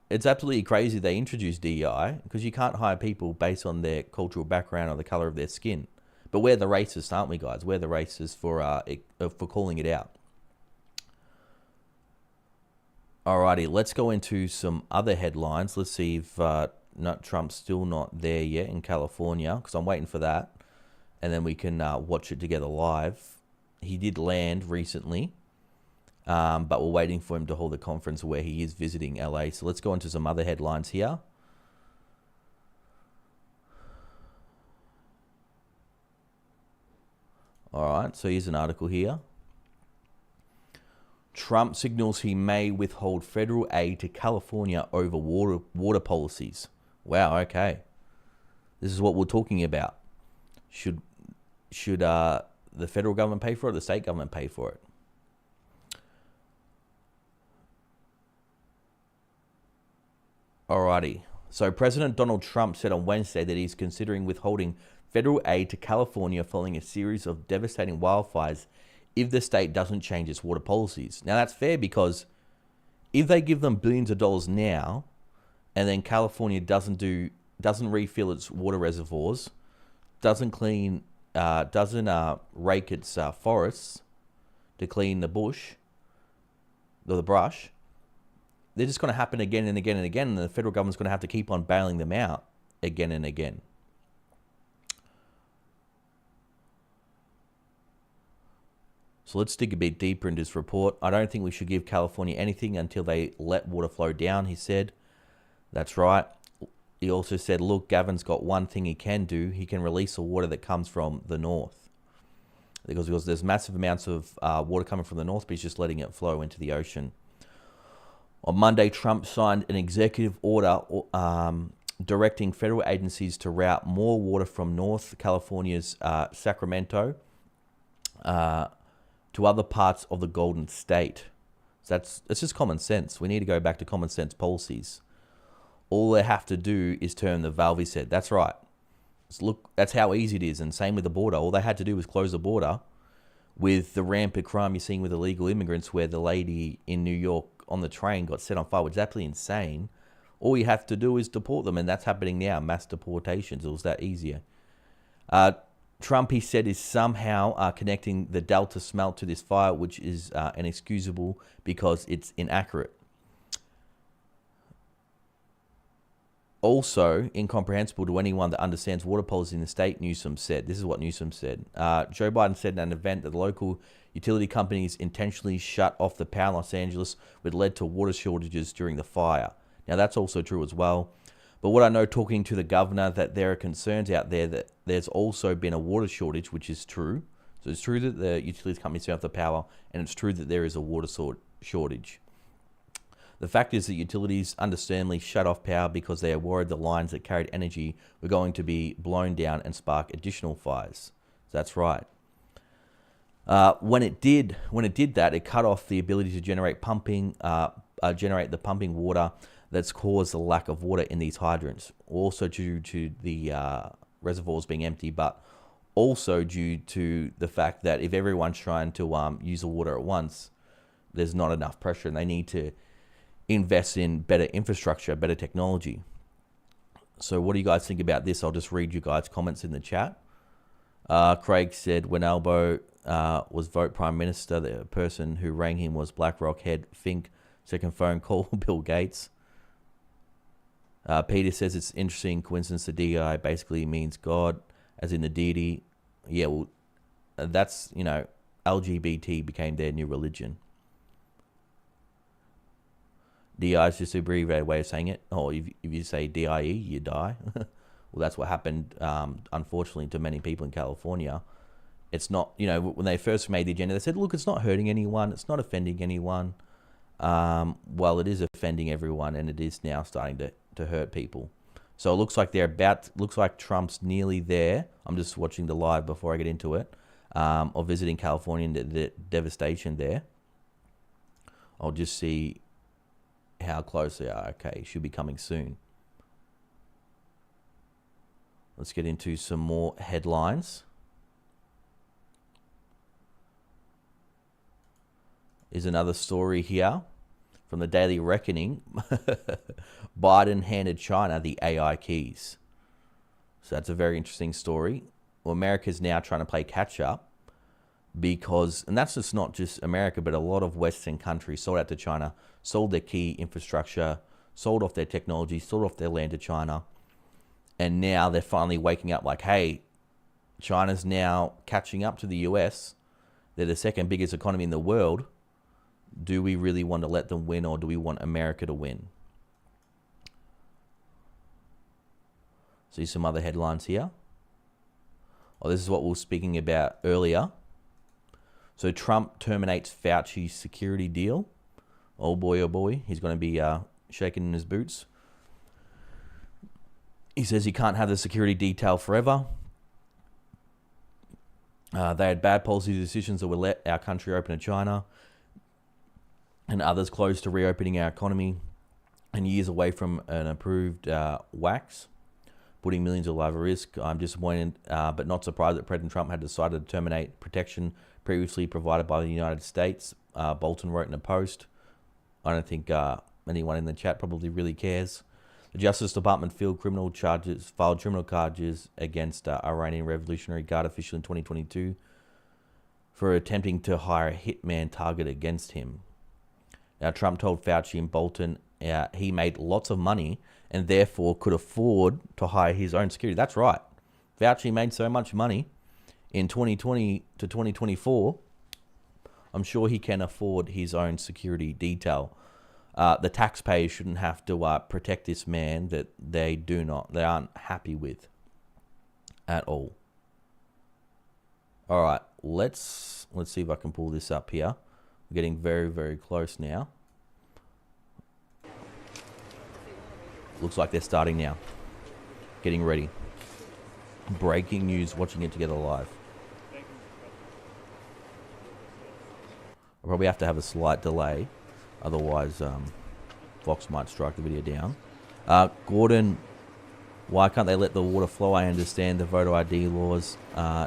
it's absolutely crazy they introduced DEI because you can't hire people based on their cultural background or the color of their skin. But we're the racists, aren't we, guys? We're the racists for calling it out. Alrighty, let's go into some other headlines. Let's see if Trump's still not there yet in California, because I'm waiting for that. And then we can watch it together live. He did land recently, but we're waiting for him to hold a conference where he is visiting LA. So let's go into some other headlines here. Alright, so here's an article here. Trump signals he may withhold federal aid to California over water policies. Wow, okay. This is what we're talking about. Should the federal government pay for it or the state government pay for it? Alrighty. So President Donald Trump said on Wednesday that he's considering withholding federal aid to California following a series of devastating wildfires if the state doesn't change its water policies. Now that's fair because if they give them billions of dollars now and then California doesn't refill its water reservoirs, doesn't rake its forests to clean the bush, or the brush, they're just going to happen again and again and again, and the federal government's going to have to keep on bailing them out again and again. So let's dig a bit deeper into this report. I don't think we should give California anything until they let water flow down, he said. That's right. He also said, look, Gavin's got one thing he can do. He can release the water that comes from the north. Because there's massive amounts of water coming from the north, but he's just letting it flow into the ocean. On Monday, Trump signed an executive order directing federal agencies to route more water from North California's Sacramento to other parts of the Golden State. So it's just common sense. We need to go back to common sense policies. All they have to do is turn the valve, he said. That's right. Look, that's how easy it is. And same with the border. All they had to do was close the border. With the rampant crime you're seeing with illegal immigrants, where the lady in New York on the train got set on fire, which is absolutely insane. All you have to do is deport them, and that's happening now, mass deportations. It was that easier. Trump, he said, is somehow connecting the Delta smelt to this fire, which is inexcusable because it's inaccurate. Also, incomprehensible to anyone that understands water policy in the state, Newsom said. This is what Newsom said. Joe Biden said in an event that the local utility companies intentionally shut off the power in Los Angeles, which led to water shortages during the fire. Now, that's also true as well. But what I know, talking to the governor, that there are concerns out there that there's also been a water shortage, which is true. So it's true that the utilities companies turn off the power, and it's true that there is a water shortage. The fact is that utilities understandably shut off power because they are worried the lines that carried energy were going to be blown down and spark additional fires. So that's right. When it did that, it cut off the ability to generate the pumping water that's caused the lack of water in these hydrants. Also due to the reservoirs being empty, but also due to the fact that if everyone's trying to use the water at once, there's not enough pressure, and they need to invest in better infrastructure, better technology. So what do you guys think about this? I'll just read you guys' comments in the chat. Craig said, when Albo was vote Prime Minister, the person who rang him was BlackRock head Fink. Second phone call, Bill Gates. Peter says, it's interesting coincidence the DI basically means God, as in the deity. Yeah, well, that's, LGBT became their new religion. DI is just an abbreviated way of saying it. Or if you say DIE, you die. Well, that's what happened, unfortunately, to many people in California. It's not, when they first made the agenda, they said, look, it's not hurting anyone. It's not offending anyone. Well, it is offending everyone, and it is now starting to hurt people. So it looks like looks like Trump's nearly there. I'm just watching the live before I get into it, of visiting California and the devastation there. I'll just see how close they are. Okay, should be coming soon. Let's get into some more headlines. Is another story here from the Daily Reckoning. Biden handed China the AI keys. So that's a very interesting story. Well, America's now trying to play catch up because, and that's just not just America, but a lot of Western countries sold out to China, sold their key infrastructure, sold off their technology, sold off their land to China. And now they're finally waking up like, hey, China's now catching up to the US. They're the second biggest economy in the world. Do we really want to let them win, or do we want America to win? See some other headlines here. Oh, this is what we were speaking about earlier. So Trump terminates Fauci's security deal. Oh boy, he's going to be shaking in his boots. He says he can't have the security detail forever. They had bad policy decisions that would let our country open to China, and others close to reopening our economy, and years away from an approved wax, putting millions of lives at risk. I'm disappointed, but not surprised that President Trump had decided to terminate protection previously provided by the United States. Bolton wrote in a post. I don't think anyone in the chat probably really cares. The Justice Department filed criminal charges against Iranian Revolutionary Guard official in 2022 for attempting to hire a hitman target against him. Now, Trump told Fauci and Bolton he made lots of money and therefore could afford to hire his own security. That's right. Fauci made so much money in 2020 to 2024 I'm sure he can afford his own security detail. The taxpayers shouldn't have to protect this man that they aren't happy with at all. All right, let's see if I can pull this up here. We're getting very, very close now. Looks like they're starting now. Getting ready. Breaking news, watching it together live. I'll probably have to have a slight delay. Otherwise, Fox might strike the video down. Gordon, why can't they let the water flow? I understand the voter ID laws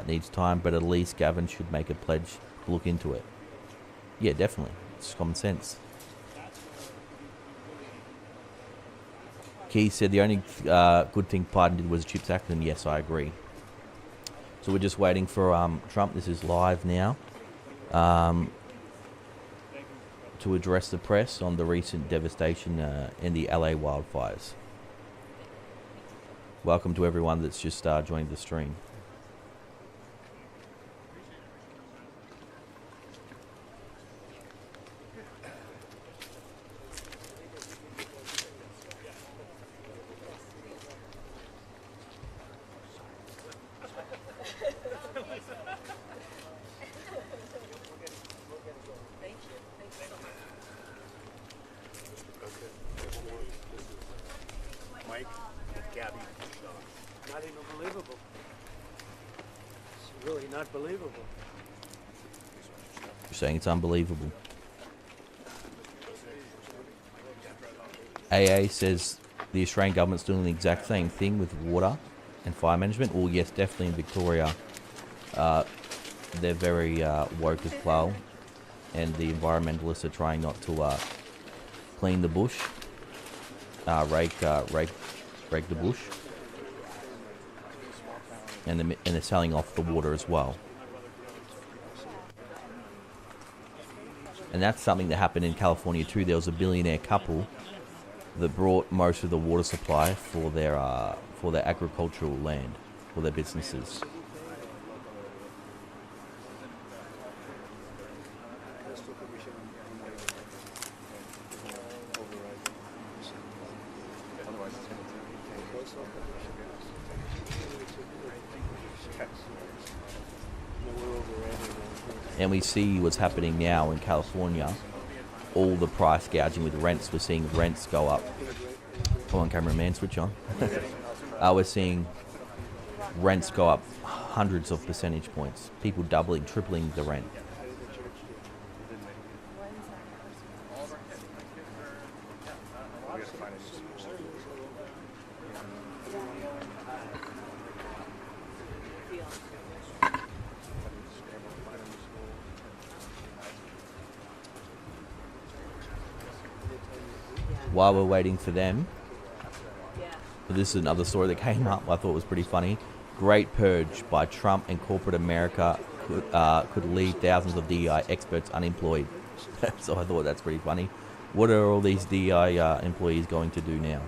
needs time, but at least Gavin should make a pledge to look into it. Yeah, definitely. It's common sense. Keith said the only good thing Biden did was CHIPS Act, and yes, I agree. So we're just waiting for Trump. This is live now. To address the press on the recent devastation in the LA wildfires. Welcome to everyone that's just joined the stream. Mike, Gabby, not even believable. It's really not believable. You're saying it's unbelievable. AA says the Australian government's doing the exact same thing with water and fire management. Well, yes, definitely in Victoria. They're very woke as well. And the environmentalists are trying not to clean the bush, rake the bush. And they're selling off the water as well. And that's something that happened in California too. There was a billionaire couple that brought most of the water supply for their agricultural land, for their businesses. And we see what's happening now in California. All the price gouging with rents. We're seeing rents go up. Come on, cameraman, switch on. We're seeing rents go up hundreds of percentage points. People doubling, tripling the rent. While we're waiting for them, this is another story that came up I thought was pretty funny. Great purge by Trump and corporate America could leave thousands of DEI experts unemployed. So I thought that's pretty funny. What are all these DEI employees going to do now?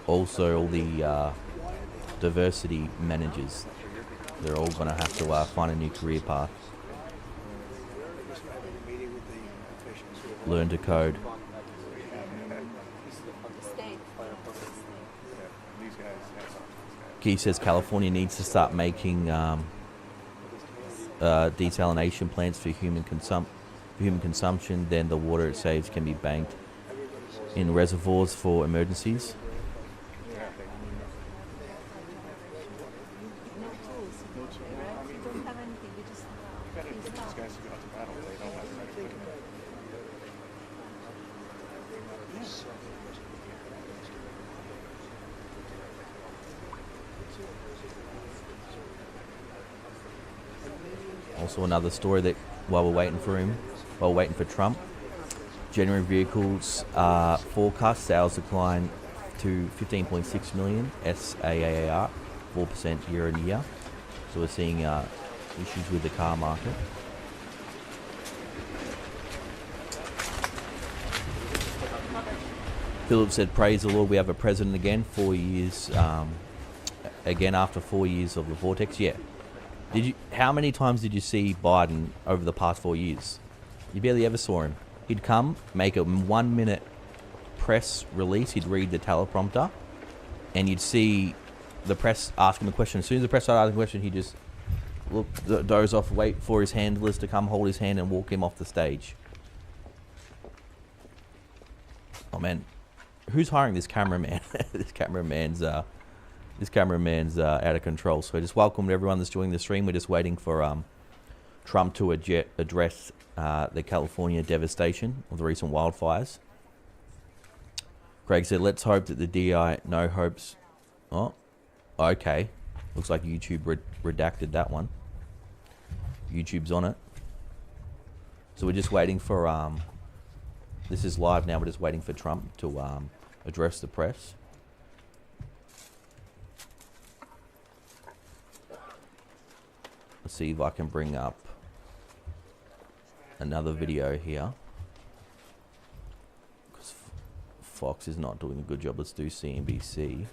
Also, all the diversity managers, they're all going to have to find a new career path. Learn to code. Keith says California needs to start making desalination plants for human consumption. Then the water it saves can be banked in reservoirs for emergencies. Also another story that while we're waiting for Trump, January vehicles forecast sales decline to 15.6 million SAAR, 4% year on year. So we're seeing issues with the car market. Philip said, praise the Lord, we have a president again, 4 years, again after 4 years of the vortex. Yeah. How many times did you see Biden over the past 4 years? You barely ever saw him. He'd come, make a 1 minute press release, he'd read the teleprompter, and you'd see the press ask him a question. As soon as the press started asking a question, he'd just look, doze off, wait for his handlers to come hold his hand and walk him off the stage. Oh man, who's hiring this cameraman? This cameraman's out of control. So just welcome to everyone that's joining the stream. We're just waiting for Trump to address the California devastation of the recent wildfires. Craig said, let's hope that the DI no hopes. Oh, okay. Looks like YouTube redacted that one. YouTube's on it. So we're just waiting for, this is live now, we're just waiting for Trump to address the press. Let's see if I can bring up another video here. Because Fox is not doing a good job. Let's do CNBC.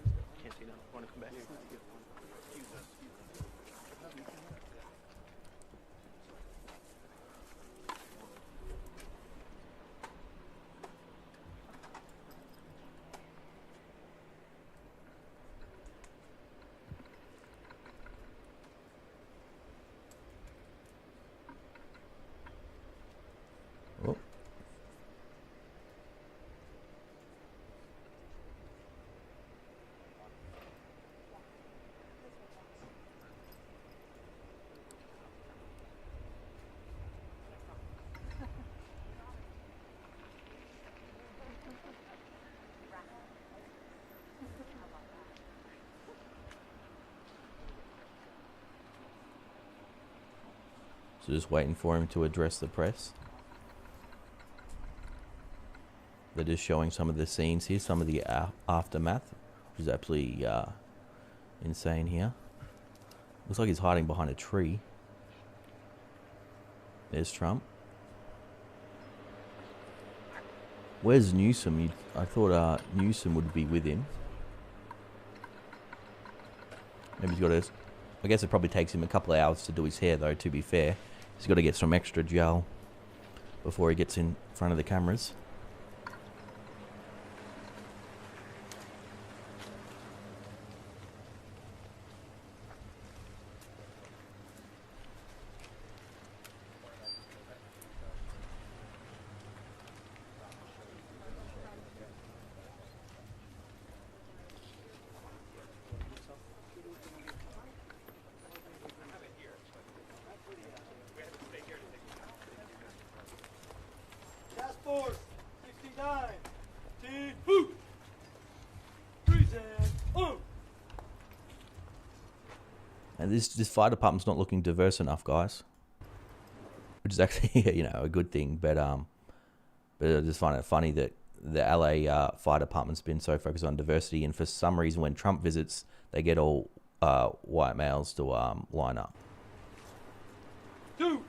So just waiting for him to address the press. They're just showing some of the scenes here, some of the aftermath, which is absolutely insane here. Looks like he's hiding behind a tree. There's Trump. Where's Newsom? I thought Newsom would be with him. Maybe he's got to... I guess it probably takes him a couple of hours to do his hair, though, to be fair. He's got to get some extra gel before he gets in front of the cameras. And this fire department's not looking diverse enough, guys. Which is actually, you know, a good thing. But I just find it funny that the LA fire department's been so focused on diversity, and for some reason, when Trump visits, they get all white males to line up. Two.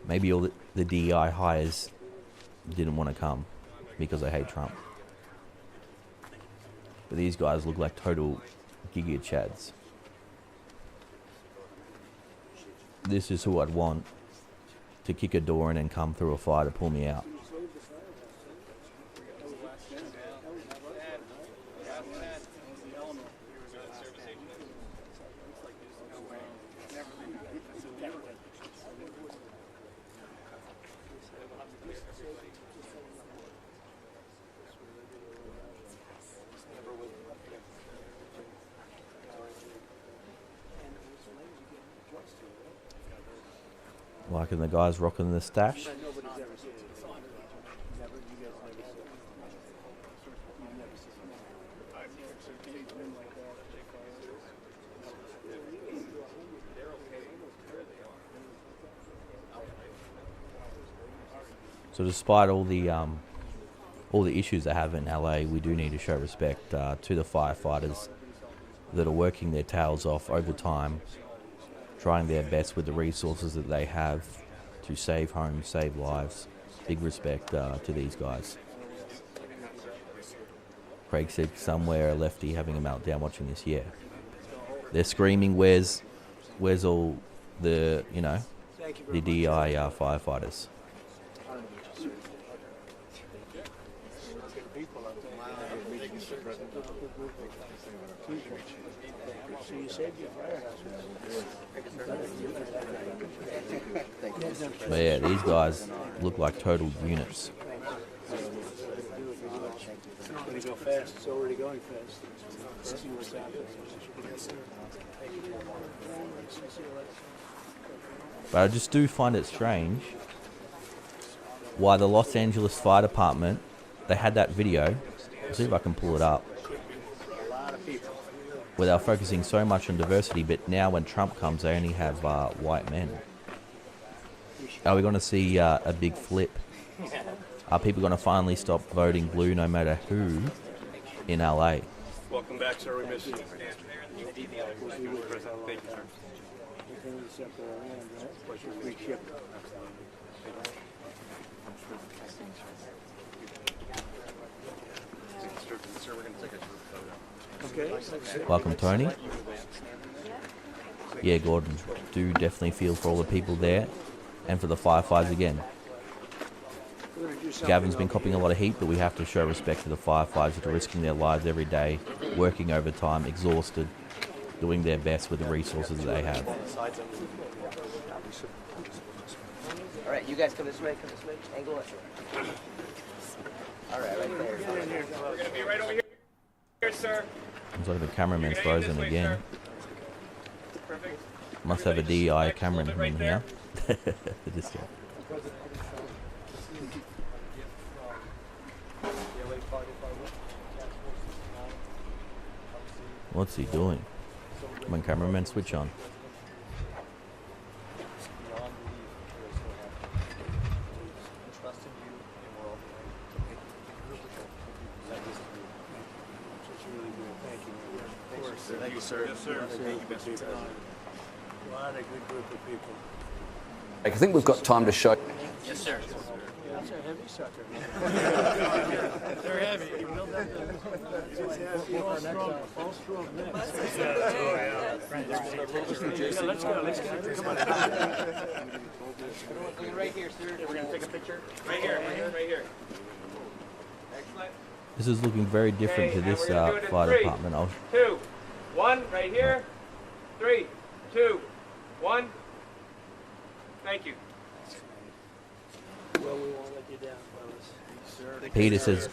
Maybe all the DEI hires didn't want to come because they hate Trump. But these guys look like total giga chads. This is who I'd want to kick a door in and come through a fire to pull me out. Liking the guys rocking the stash. So despite all the issues they have in LA, we do need to show respect to the firefighters that are working their tails off overtime, trying their best with the resources that they have to save homes, save lives. Big respect to these guys. Craig said somewhere a lefty having a meltdown watching this. Yeah, they're screaming, where's all the, you know, the DI firefighters? But yeah, these guys look like total units. It's not going to go fast. It's already going fast. See what's happening. But I just do find it strange why the Los Angeles Fire Department, they had that video, let's see if I can pull it up, where they're focusing so much on diversity, but now when Trump comes, they only have white men. Are we going to see a big flip? Are people going to finally stop voting blue no matter who in LA? Welcome back, sir. We miss you. Thank you, sir. Welcome, Tony. Yeah, Gordon, do definitely feel for all the people there and for the firefighters again. Gavin's been copping a lot of heat, but we have to show respect to the firefighters that are risking their lives every day, working overtime, exhausted, doing their best with the resources that they have. All right, you guys come this way, angle it. All right, right there. We're going to be right over here, sir. Looks like the cameraman's frozen again. Perfect. Must have a DEI cameraman in here. Just What's he doing? Come on, cameraman, switch on. Thank you, sir. Yes, sir. Thank you, Mr. President. A lot of good group of people. I think we've got time to show. Yes, sir. That's a heavy sucker. They're heavy. You build that. All strong men. Let's go. Come on. Right here, sir. We're going to take a picture. Right here. Excellent. This is looking very different to this fire department. 2, 1, right here. 3, 2, 1. Thank you. Well, we won't let you down, fellas. Peter says,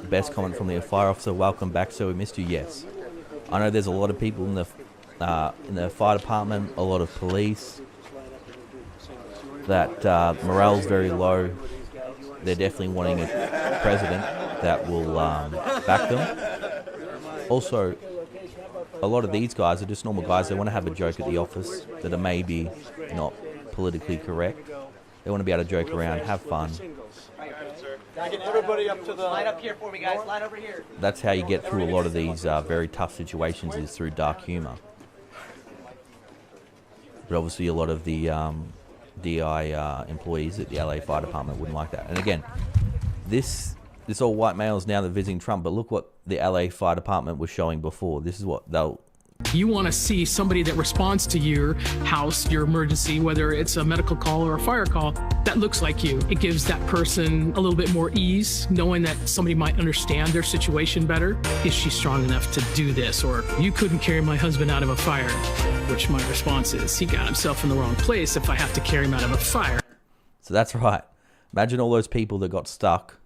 best comment from the fire officer, welcome back, so we missed you. Yes. I know there's a lot of people in the fire department, a lot of police, that morale's very low. They're definitely wanting a president that will back them. Also, a lot of these guys are just normal guys. They want to have a joke at the office that are maybe not politically correct. They want to be able to joke around, have fun. Can I get everybody up to the line up here for me, guys? Line over here. That's how you get through a lot of these very tough situations, is through dark humor. But obviously a lot of the DI employees at the LA Fire Department wouldn't like that. And again, this all white males now that are visiting Trump, but look what the LA Fire Department was showing before. This is what they'll... You want to see somebody that responds to your house, your emergency, whether it's a medical call or a fire call, that looks like you. It gives that person a little bit more ease, knowing that somebody might understand their situation better. Is she strong enough to do this? Or, you couldn't carry my husband out of a fire, which my response is, he got himself in the wrong place if I have to carry him out of a fire. So that's right. Imagine all those people that got stuck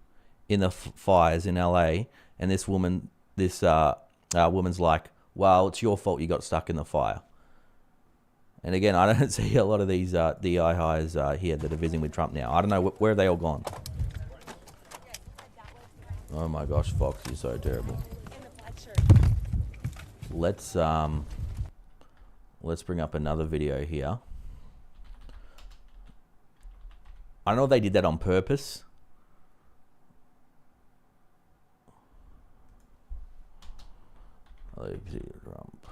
in the fires in LA, and this woman's like, well, it's your fault you got stuck in the fire. And again, I don't see a lot of these DI hires here that are visiting with Trump now. I don't know, where have they all gone? Oh my gosh, Fox, you're so terrible. Let's bring up another video here. I don't know if they did that on purpose, Trump.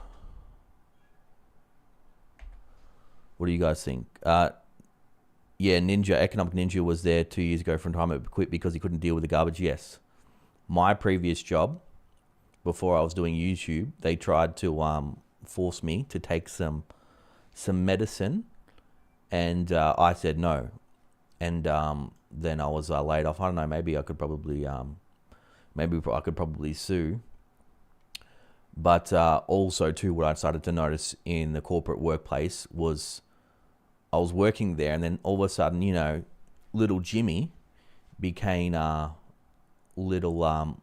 What do you guys think? Yeah, Economic Ninja was there 2 years ago from time but quit because he couldn't deal with the garbage. Yes. My previous job, before I was doing YouTube, they tried to force me to take some medicine, and I said no. And then I was laid off. I don't know, maybe I could probably sue. But also too, what I started to notice in the corporate workplace was I was working there, and then all of a sudden, you know, little Jimmy became little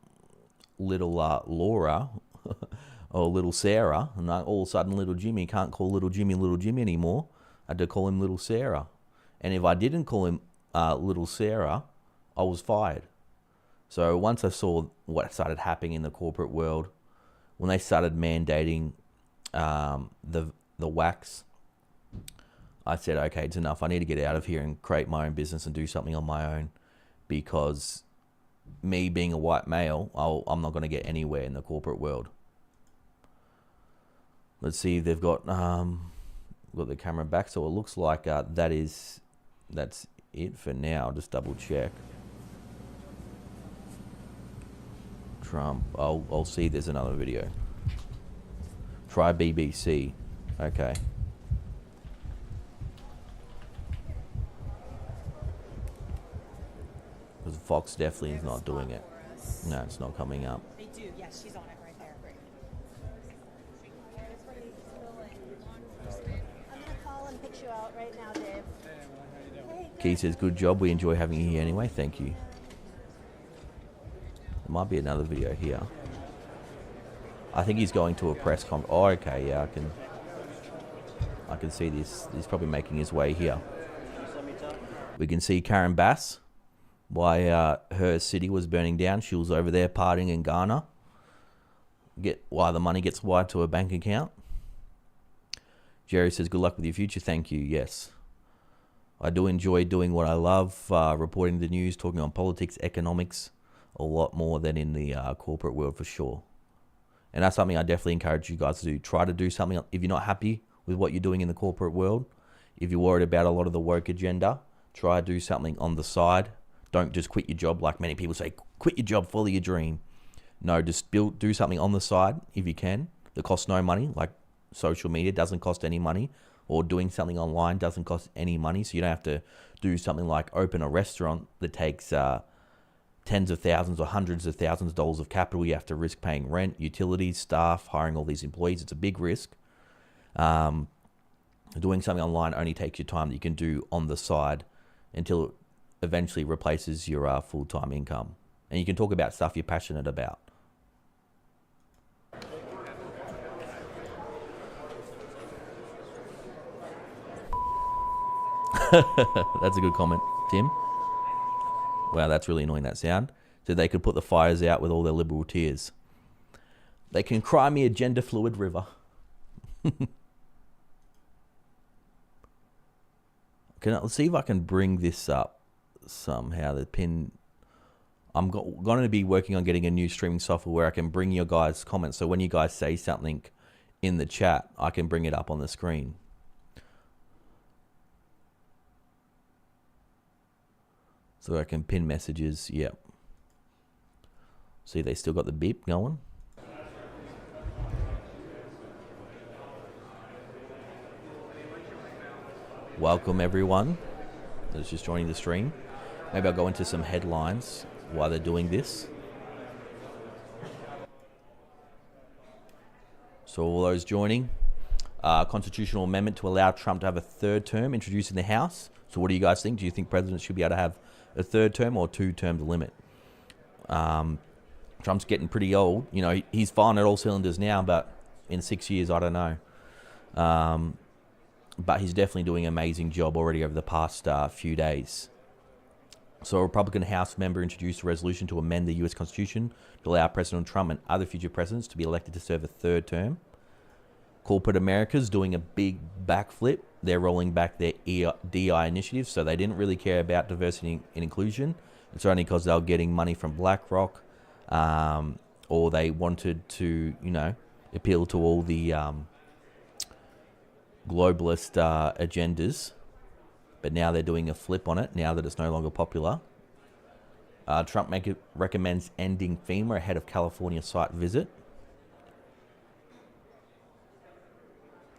Laura or little Sarah, and all of a sudden little Jimmy can't call little Jimmy anymore. I had to call him little Sarah, and if I didn't call him little Sarah, I was fired. So once I saw what started happening in the corporate world, when they started mandating the wax, I said, okay, it's enough. I need to get out of here and create my own business and do something on my own, because me being a white male, I'm not going to get anywhere in the corporate world. Let's see, they've got the camera back, so it looks like that's it for now. Just double check. Trump. I'll see there's another video. Try BBC. Okay. Because Fox definitely is not doing it. No, it's not coming up. They do. Yes, she's on it right there. I'm gonna call and pitch you out right now, Dave. Key says, good job. We enjoy having you here anyway. Thank you. There might be another video here. I think he's going to a press conference. Oh, okay. Yeah, I can see this. He's probably making his way here. We can see Karen Bass. Why her city was burning down. She was over there partying in Ghana. Why the money gets wired to her bank account. Jerry says, good luck with your future. Thank you. Yes. I do enjoy doing what I love, reporting the news, talking on politics, economics, a lot more than in the corporate world for sure. And that's something I definitely encourage you guys to do. Try to do something. If you're not happy with what you're doing in the corporate world, if you're worried about a lot of the woke agenda, try to do something on the side. Don't just quit your job like many people say, quit your job, follow your dream. No, just do something on the side if you can. That costs no money, like social media doesn't cost any money, or doing something online doesn't cost any money. So you don't have to do something like open a restaurant that takes tens of thousands or hundreds of thousands of dollars of capital. You have to risk paying rent, utilities, staff, hiring all these employees. It's a big risk. Doing something online only takes your time that you can do on the side until it eventually replaces your full-time income. And you can talk about stuff you're passionate about. That's a good comment, Tim. Wow, that's really annoying, that sound. So they could put the fires out with all their liberal tears. They can cry me a gender-fluid river. Let's see if I can bring this up somehow. The pin. I'm going to be working on getting a new streaming software where I can bring your guys' comments. So when you guys say something in the chat, I can bring it up on the screen. So I can pin messages. Yep. See, they still got the beep going. Welcome everyone that's just joining the stream. Maybe I'll go into some headlines while they're doing this. So all those joining, constitutional amendment to allow Trump to have a third term introduced in the House. So what do you guys think? Do you think presidents should be able to have a third term or 2 terms limit? Trump's getting pretty old. You know, he's firing at all cylinders now, but in 6 years, I don't know. But he's definitely doing an amazing job already over the past few days. So a Republican House member introduced a resolution to amend the U.S. Constitution to allow President Trump and other future presidents to be elected to serve a third term. Corporate America's doing a big backflip. They're rolling back their DI initiatives, so they didn't really care about diversity and inclusion. It's only because they were getting money from BlackRock, or they wanted to, you know, appeal to all the globalist agendas, but now they're doing a flip on it now that it's no longer popular. Trump recommends ending FEMA ahead of California site visit.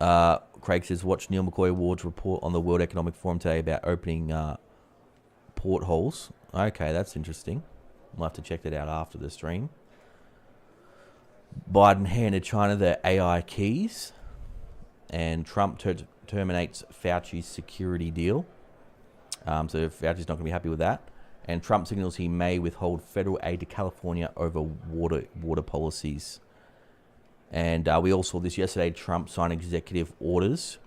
Craig says, watch Neil McCoy Awards report on the World Economic Forum today about opening portholes. Okay, that's interesting. We'll have to check that out after the stream. Biden handed China the AI keys, and Trump terminates Fauci's security deal. So Fauci's not going to be happy with that. And Trump signals he may withhold federal aid to California over water policies. And we all saw this yesterday. Trump signed executive orders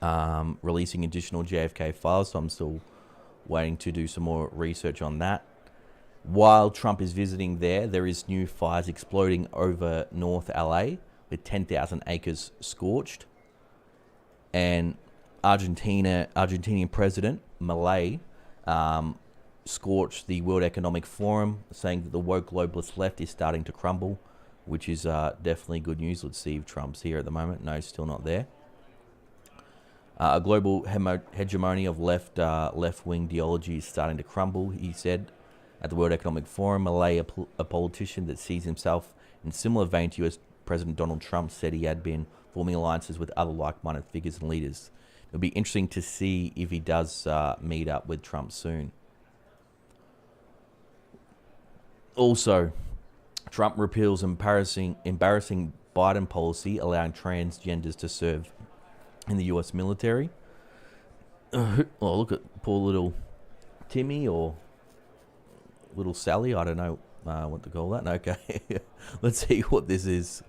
releasing additional JFK files. So I'm still waiting to do some more research on that. While Trump is visiting there is new fires exploding over North LA with 10,000 acres scorched. And Argentinian President Milei scorched the World Economic Forum, saying that the woke globalist left is starting to crumble, which is definitely good news. Let's see if Trump's here at the moment. No, still not there. A global hegemony of left-wing ideology is starting to crumble, he said at the World Economic Forum. Milei, a politician that sees himself in similar vein to US President Donald Trump, said he had been forming alliances with other like-minded figures and leaders. It'll be interesting to see if he does meet up with Trump soon. Also, Trump repeals embarrassing Biden policy allowing transgenders to serve in the US military. Oh, look at poor little Timmy or little Sally. I don't know what to call that. Okay, let's see what this is.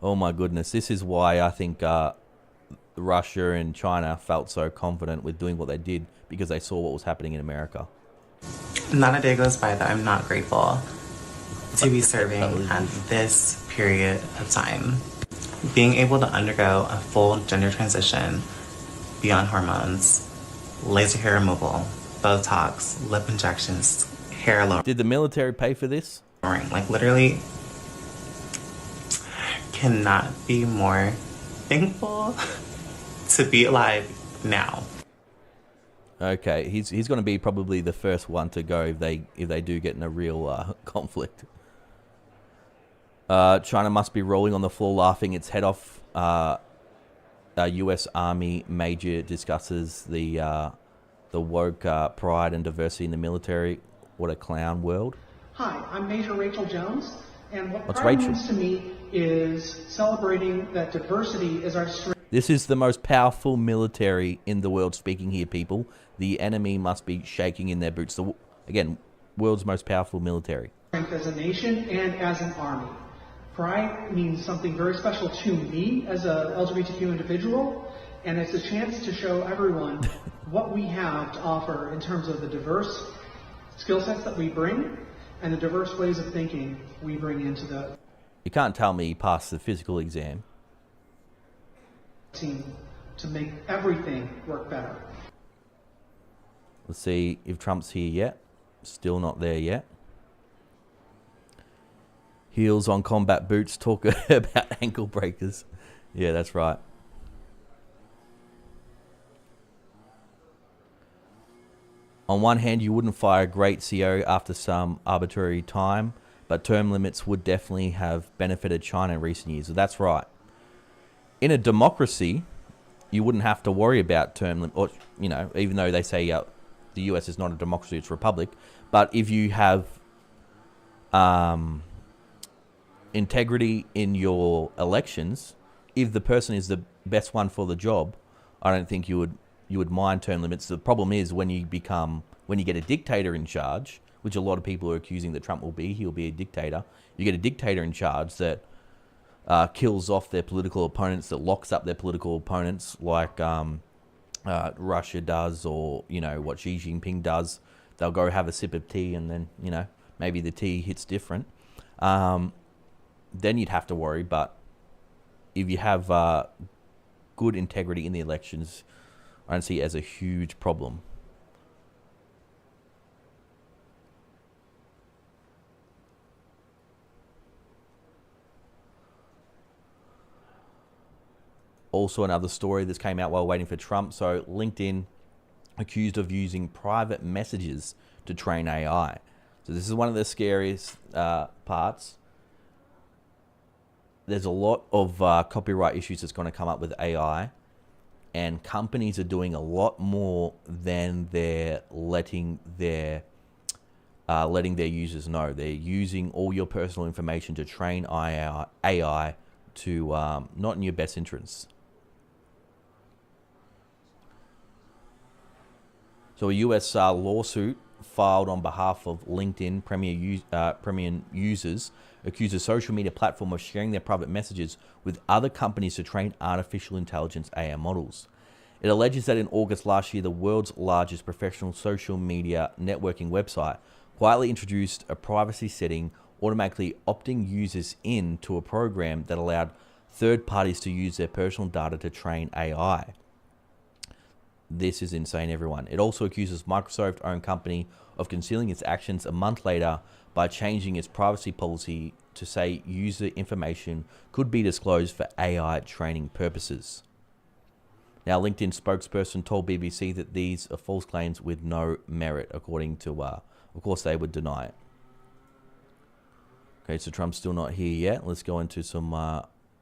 Oh my goodness, this is why I think Russia and China felt so confident with doing what they did, because they saw what was happening in America. Not a day goes by that I'm not grateful to be serving at this period of time. Being able to undergo a full gender transition beyond hormones, laser hair removal, Botox, lip injections, hair lowering. Did the military pay for this? Like literally cannot be more thankful to be alive now. Okay, he's going to be probably the first one to go if they do get in a real conflict. China must be rolling on the floor laughing its head off. U.S. Army major discusses the woke pride and diversity in the military. What a clown world. Hi, I'm Major Rachel Jones, and what pride Rachel? means to me is celebrating that diversity is our strength. This is the most powerful military in the world speaking here, people. The enemy must be shaking in their boots. Again, world's most powerful military. As a nation and as an army. Pride means something very special to me as a LGBTQ individual, and it's a chance to show everyone what we have to offer in terms of the diverse skill sets that we bring and the diverse ways of thinking we bring into the You can't tell me he passed the physical exam. Team to make everything work better. Let's see if Trump's here yet. Still not there yet. Heels on combat boots, talk about ankle breakers. Yeah, that's right. On one hand, you wouldn't fire a great CEO after some arbitrary time, but term limits would definitely have benefited China in recent years. So that's right. In a democracy, you wouldn't have to worry about term limits, or, you know, even though they say the US is not a democracy, it's a republic. But if you have integrity in your elections, if the person is the best one for the job, I don't think you would mind term limits. The problem is when you get a dictator in charge, which a lot of people are accusing that Trump will be. He'll be a dictator. You get a dictator in charge that kills off their political opponents, that locks up their political opponents, like Russia does, or what Xi Jinping does. They'll go have a sip of tea, and then maybe the tea hits different. Then you'd have to worry. But if you have good integrity in the elections, I don't see it as a huge problem. Also, another story that's came out while waiting for Trump. So LinkedIn accused of using private messages to train AI. So this is one of the scariest parts. There's a lot of copyright issues that's going to come up with AI, and companies are doing a lot more than they're letting their users know. They're using all your personal information to train AI to not in your best interests. So a US lawsuit filed on behalf of LinkedIn premium users accuses social media platform of sharing their private messages with other companies to train artificial intelligence AI models. It alleges that in August last year, the world's largest professional social media networking website quietly introduced a privacy setting automatically opting users in to a program that allowed third parties to use their personal data to train AI. This is insane, everyone. It also accuses Microsoft-owned company of concealing its actions a month later by changing its privacy policy to say user information could be disclosed for AI training purposes. Now, LinkedIn spokesperson told BBC that these are false claims with no merit, according to, of course, they would deny it. Okay, so Trump's still not here yet. Let's go into some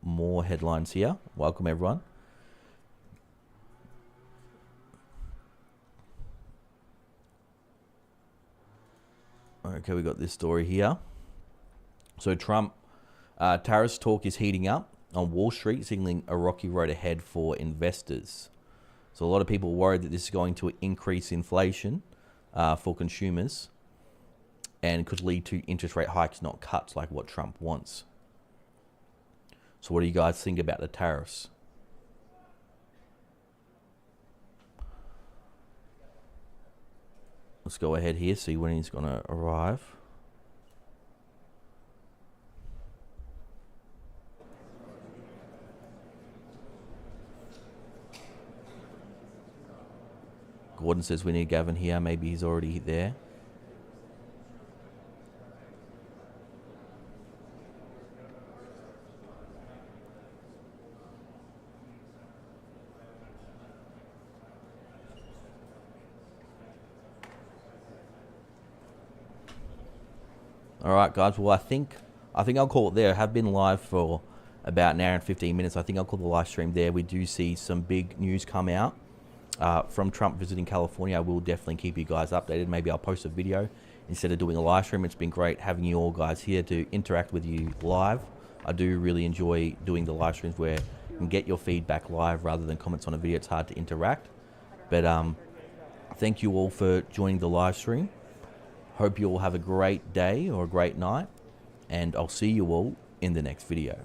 more headlines here. Welcome, everyone. Okay, we got this story here. So Trump, tariffs talk is heating up on Wall Street, signaling a rocky road ahead for investors. So a lot of people worried that this is going to increase inflation for consumers and could lead to interest rate hikes, not cuts, like what Trump wants. So what do you guys think about the tariffs? Let's go ahead here, see when he's going to arrive. Gordon says we need Gavin here. Maybe he's already there. All right, guys. Well, I think I'll call it there. I have been live for about an hour and 15 minutes. I think I'll call the live stream there. We do see some big news come out from Trump visiting California. I will definitely keep you guys updated. Maybe I'll post a video instead of doing a live stream. It's been great having you all guys here to interact with you live. I do really enjoy doing the live streams where you can get your feedback live rather than comments on a video. It's hard to interact. But thank you all for joining the live stream. Hope you all have a great day or a great night, and I'll see you all in the next video.